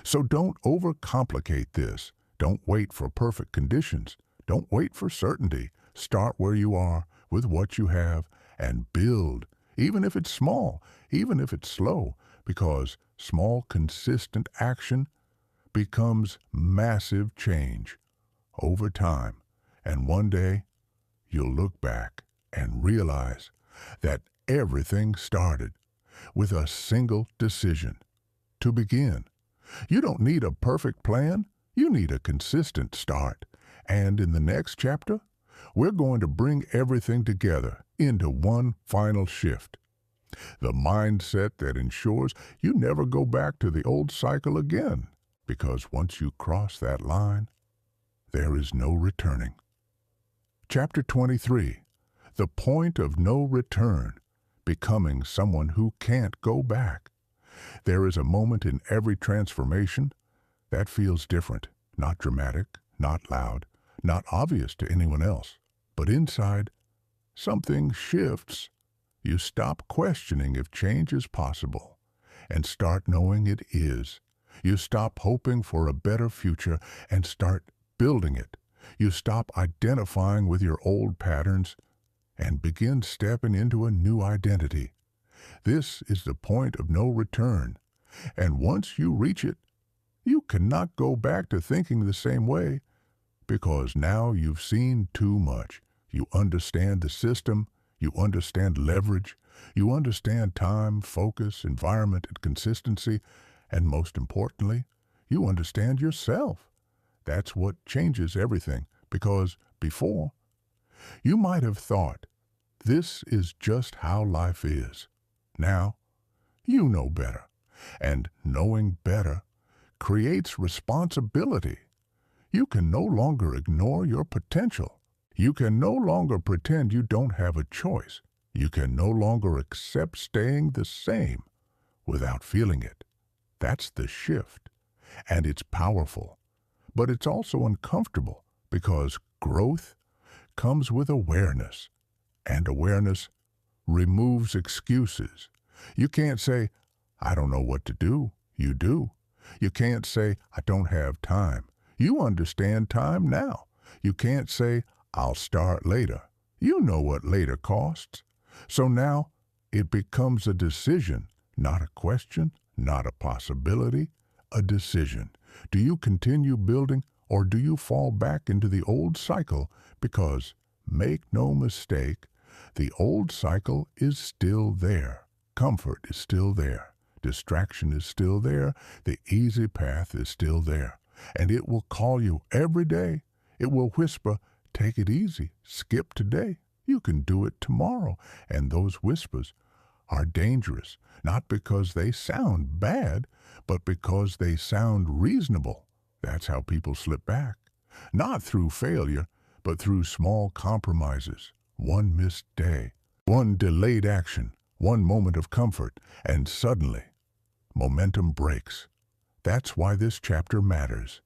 So don't overcomplicate this. Don't wait for perfect conditions. Don't wait for certainty. Start where you are with what you have and build, even if it's small, even if it's slow, because small, consistent action becomes massive change over time. And one day, you'll look back and realize that everything started with a single decision to begin. You don't need a perfect plan. You need a consistent start. And in the next chapter, we're going to bring everything together into one final shift. The mindset that ensures you never go back to the old cycle again. Because once you cross that line, there is no returning. Chapter 23, The Point of No Return, Becoming Someone Who Can't Go Back. There is a moment in every transformation that feels different, not dramatic, not loud, not obvious to anyone else. But inside, something shifts. You stop questioning if change is possible and start knowing it is. You stop hoping for a better future and start building it. You stop identifying with your old patterns and begin stepping into a new identity. This is the point of no return. And once you reach it, you cannot go back to thinking the same way because now you've seen too much. You understand the system, You understand leverage. You understand time, focus, environment, and consistency. And most importantly, you understand yourself. That's what changes everything, because before, you might have thought, this is just how life is. Now, you know better. And knowing better creates responsibility. You can no longer ignore your potential. You can no longer pretend you don't have a choice. You can no longer accept staying the same without feeling it. That's the shift. And it's powerful. But it's also uncomfortable because growth comes with awareness. And awareness removes excuses. You can't say, I don't know what to do. You do. You can't say, I don't have time. You understand time now. You can't say, I'll start later. You know what later costs. So now it becomes a decision, not a question, not a possibility, a decision. Do you continue building, or do you fall back into the old cycle? Because, make no mistake, the old cycle is still there. Comfort is still there. Distraction is still there. The easy path is still there. And it will call you every day. It will whisper, take it easy, skip today. You can do it tomorrow. And those whispers are dangerous, not because they sound bad, but because they sound reasonable. That's how people slip back. Not through failure, but through small compromises. One missed day, one delayed action, one moment of comfort, and suddenly, momentum breaks. That's why this chapter matters.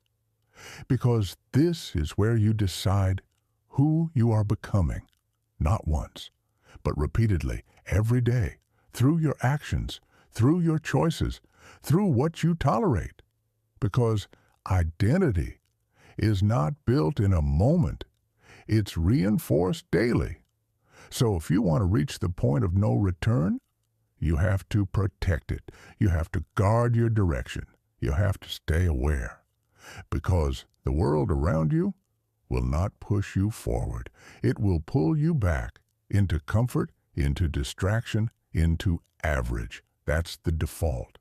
Because this is where you decide who you are becoming, not once, but repeatedly, every day, through your actions, through your choices, through what you tolerate. Because identity is not built in a moment. It's reinforced daily. So if you want to reach the point of no return, you have to protect it. You have to guard your direction. You have to stay aware. Because the world around you will not push you forward. It will pull you back into comfort, into distraction, into average. That's the default.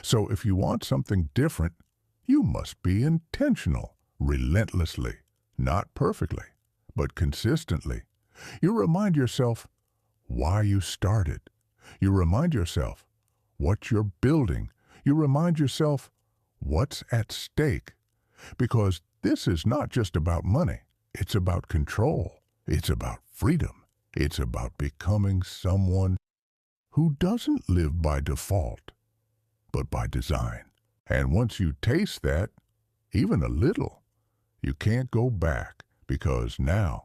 So if you want something different, you must be intentional, relentlessly, not perfectly, but consistently. You remind yourself why you started. You remind yourself what you're building. You remind yourself what's at stake. Because this is not just about money. It's about control. It's about freedom. It's about becoming someone who doesn't live by default, but by design. And once you taste that, even a little, you can't go back, because now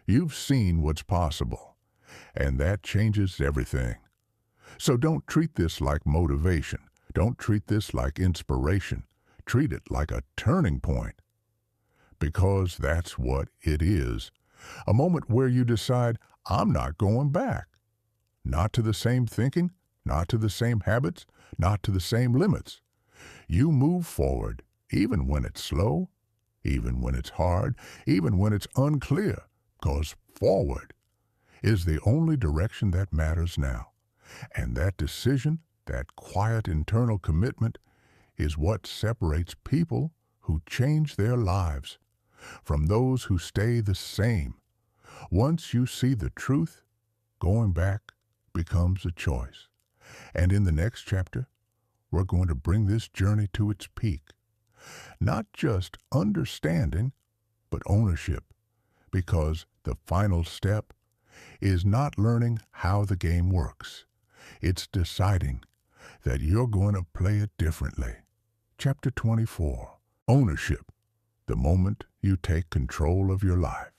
you've seen what's possible, and that changes everything. So don't treat this like motivation. Don't treat this like inspiration. Treat it like a turning point, because that's what it is. A moment where you decide, I'm not going back. Not to the same thinking, not to the same habits, not to the same limits. You move forward, even when it's slow, even when it's hard, even when it's unclear, because forward is the only direction that matters now. And that decision, that quiet internal commitment, is what separates people who change their lives from those who stay the same. Once you see the truth, going back becomes a choice. And in the next chapter, we're going to bring this journey to its peak. Not just understanding, but ownership. Because the final step is not learning how the game works. It's deciding that you're going to play it differently. Chapter 24, Ownership, the moment you take control of your life.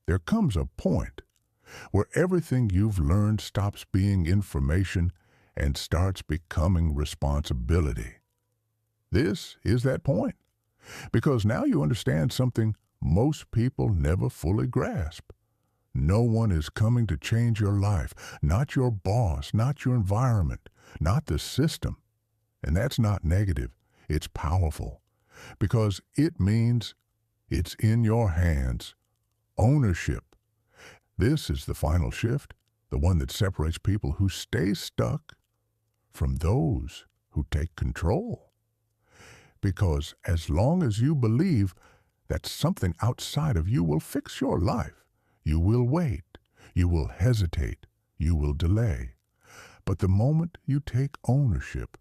There comes a point where everything you've learned stops being information and starts becoming responsibility. This is that point, because now you understand something most people never fully grasp. No one is coming to change your life, not your boss, not your environment, not the system. And that's not negative, it's powerful, because it means it's in your hands. Ownership. This is the final shift, the one that separates people who stay stuck from those who take control. Because as long as you believe that something outside of you will fix your life, you will wait, you will hesitate, you will delay. But the moment you take ownership,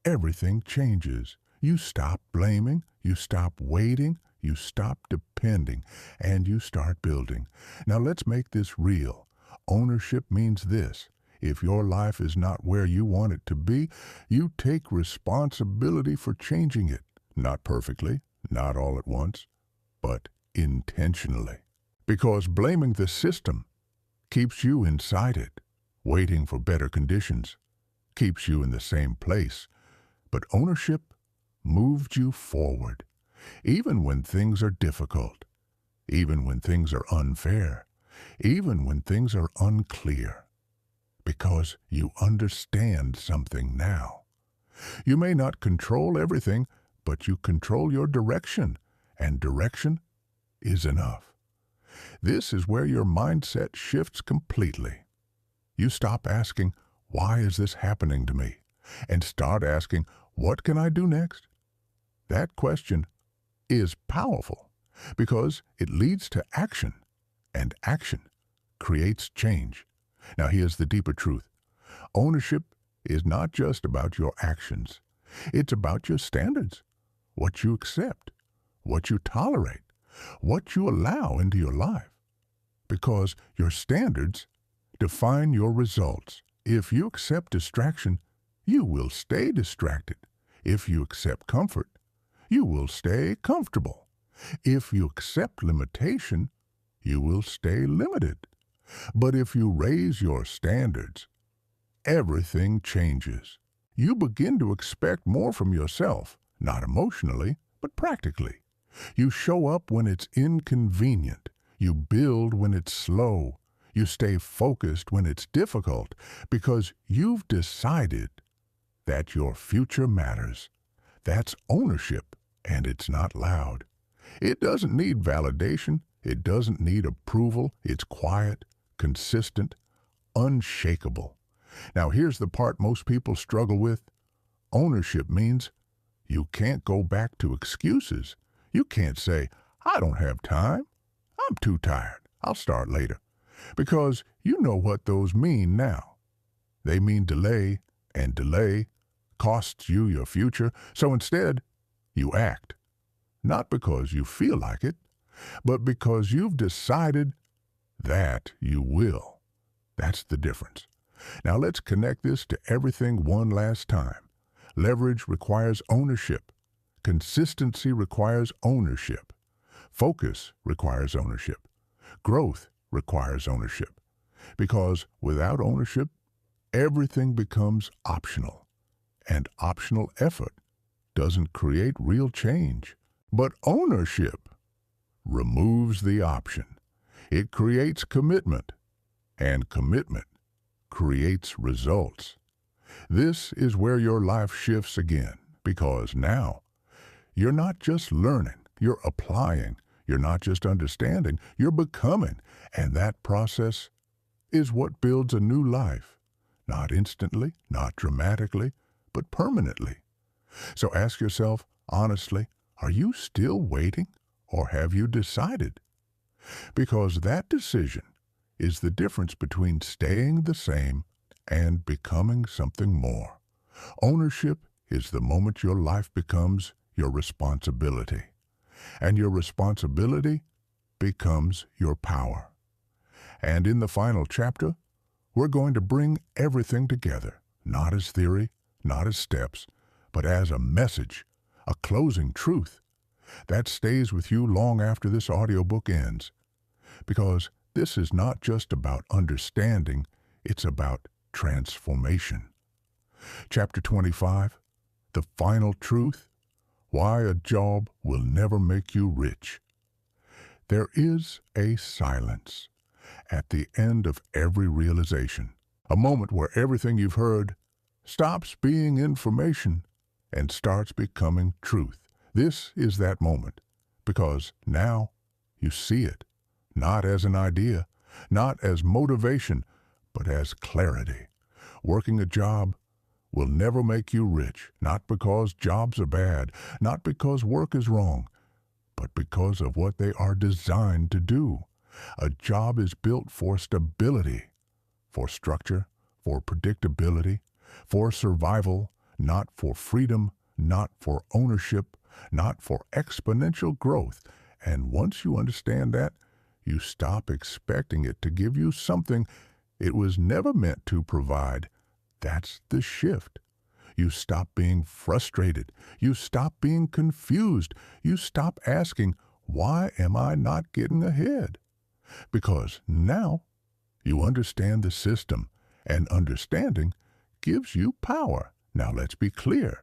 everything changes. You stop blaming, you stop waiting, you stop depending, and you start building. Now let's make this real. Ownership means this. If your life is not where you want it to be, you take responsibility for changing it. Not perfectly, not all at once, but intentionally. Because blaming the system keeps you inside it. Waiting for better conditions keeps you in the same place. But ownership moved you forward, even when things are difficult, even when things are unfair, even when things are unclear. Because you understand something now. You may not control everything, but you control your direction, and direction is enough. This is where your mindset shifts completely. You stop asking, why is this happening to me? And start asking, what can I do next? That question is powerful because it leads to action, and action creates change. Now here's the deeper truth. Ownership is not just about your actions. It's about your standards, what you accept, what you tolerate, what you allow into your life. Because your standards define your results. If you accept distraction, you will stay distracted. If you accept comfort, you will stay comfortable. If you accept limitation, you will stay limited. But if you raise your standards, everything changes. You begin to expect more from yourself, not emotionally, but practically. You show up when it's inconvenient. You build when it's slow. You stay focused when it's difficult because you've decided that your future matters. That's ownership, and it's not loud. It doesn't need validation. It doesn't need approval. It's quiet, consistent, unshakable. Now here's the part most people struggle with. Ownership means you can't go back to excuses. You can't say, I don't have time. I'm too tired. I'll start later. Because you know what those mean now. They mean delay, and delay costs you your future. So instead, you act. Not because you feel like it, but because you've decided that you will. That's the difference. Now let's connect this to everything one last time. Leverage requires ownership. Consistency requires ownership. Focus requires ownership. Growth requires ownership. Because without ownership, everything becomes optional. And optional effort doesn't create real change. But ownership removes the option. It creates commitment. And commitment creates results. This is where your life shifts again, because now you're not just learning, you're applying. You're not just understanding, you're becoming. And that process is what builds a new life. Not instantly, not dramatically, but permanently. So ask yourself, honestly, are you still waiting, or have you decided? Because that decision is the difference between staying the same and becoming something more. Ownership is the moment your life becomes your responsibility, and your responsibility becomes your power. And in the final chapter, we're going to bring everything together, not as theory, not as steps, but as a message, a closing truth that stays with you long after this audiobook ends. Because this is not just about understanding, it's about transformation. Chapter 25, The Final Truth, Why a Job Will Never Make You Rich. There is a silence at the end of every realization, a moment where everything you've heard stops being information and starts becoming truth. This is that moment, because now you see it, not as an idea, not as motivation, but as clarity. Working a job will never make you rich, not because jobs are bad, not because work is wrong, but because of what they are designed to do. A job is built for stability, for structure, for predictability, for survival, not for freedom, not for ownership, not for exponential growth. And once you understand that, you stop expecting it to give you something it was never meant to provide. That's the shift. You stop being frustrated. You stop being confused. You stop asking, why am I not getting ahead? Because now you understand the system, and understanding gives you power. Now let's be clear.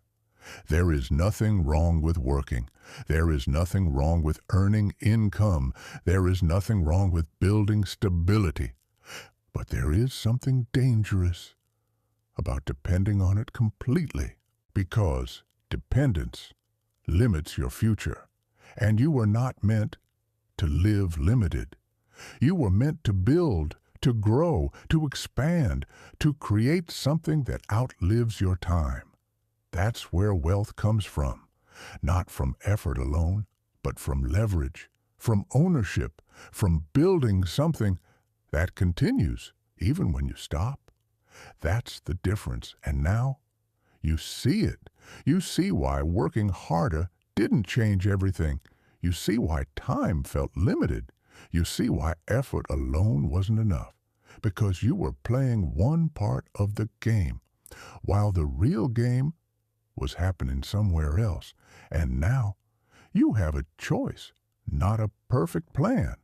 There is nothing wrong with working. There is nothing wrong with earning income. There is nothing wrong with building stability. But there is something dangerous about depending on it completely, because dependence limits your future, and you were not meant to live limited. You were meant to build, to grow, to expand, to create something that outlives your time. That's where wealth comes from, not from effort alone, but from leverage, from ownership, from building something that continues even when you stop. That's the difference, and now you see it. You see why working harder didn't change everything. You see why time felt limited. You see why effort alone wasn't enough, because you were playing one part of the game, while the real game was happening somewhere else. And now you have a choice, not a perfect plan,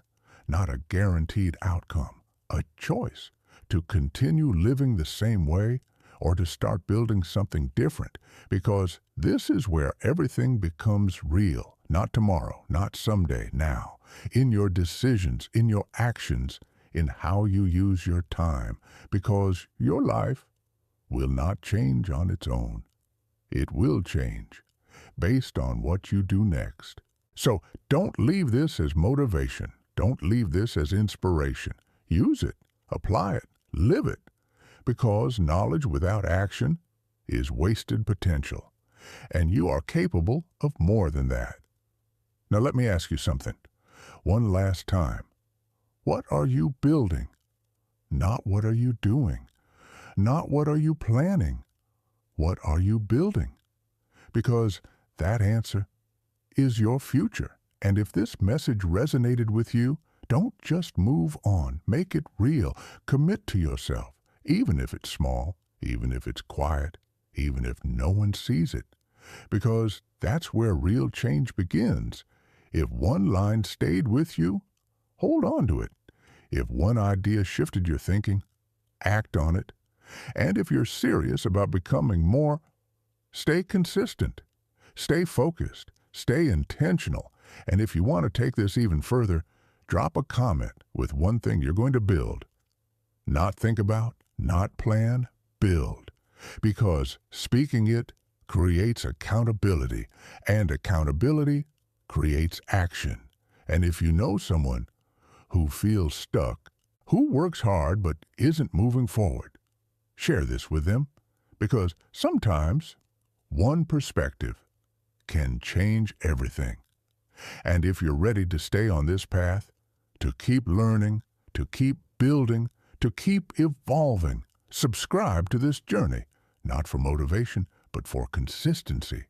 not a guaranteed outcome, a choice to continue living the same way or to start building something different, because this is where everything becomes real, not tomorrow, not someday, now, in your decisions, in your actions, in how you use your time, because your life will not change on its own. It will change based on what you do next. So don't leave this as motivation. Don't leave this as inspiration. Use it, apply it, live it, because knowledge without action is wasted potential, and you are capable of more than that. Now let me ask you something. One last time. What are you building? Not what are you doing? Not what are you planning? What are you building? Because that answer is your future. And if this message resonated with you, don't just move on. Make it real. Commit to yourself, even if it's small, even if it's quiet, even if no one sees it. Because that's where real change begins. If one line stayed with you, hold on to it. If one idea shifted your thinking, act on it. And if you're serious about becoming more, stay consistent, stay focused, stay intentional. And if you want to take this even further, drop a comment with one thing you're going to build. Not think about, not plan, build. Because speaking it creates accountability, and accountability creates action. And if you know someone who feels stuck, who works hard but isn't moving forward, share this with them, because sometimes one perspective can change everything. And if you're ready to stay on this path, to keep learning, to keep building, to keep evolving, subscribe to this journey, not for motivation, but for consistency.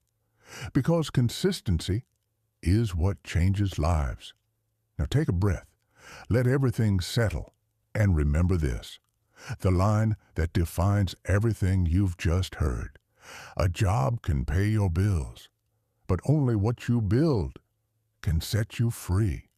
Because consistency is what changes lives. Now take a breath, let everything settle, and remember this. The line that defines everything you've just heard. A job can pay your bills, but only what you build can set you free.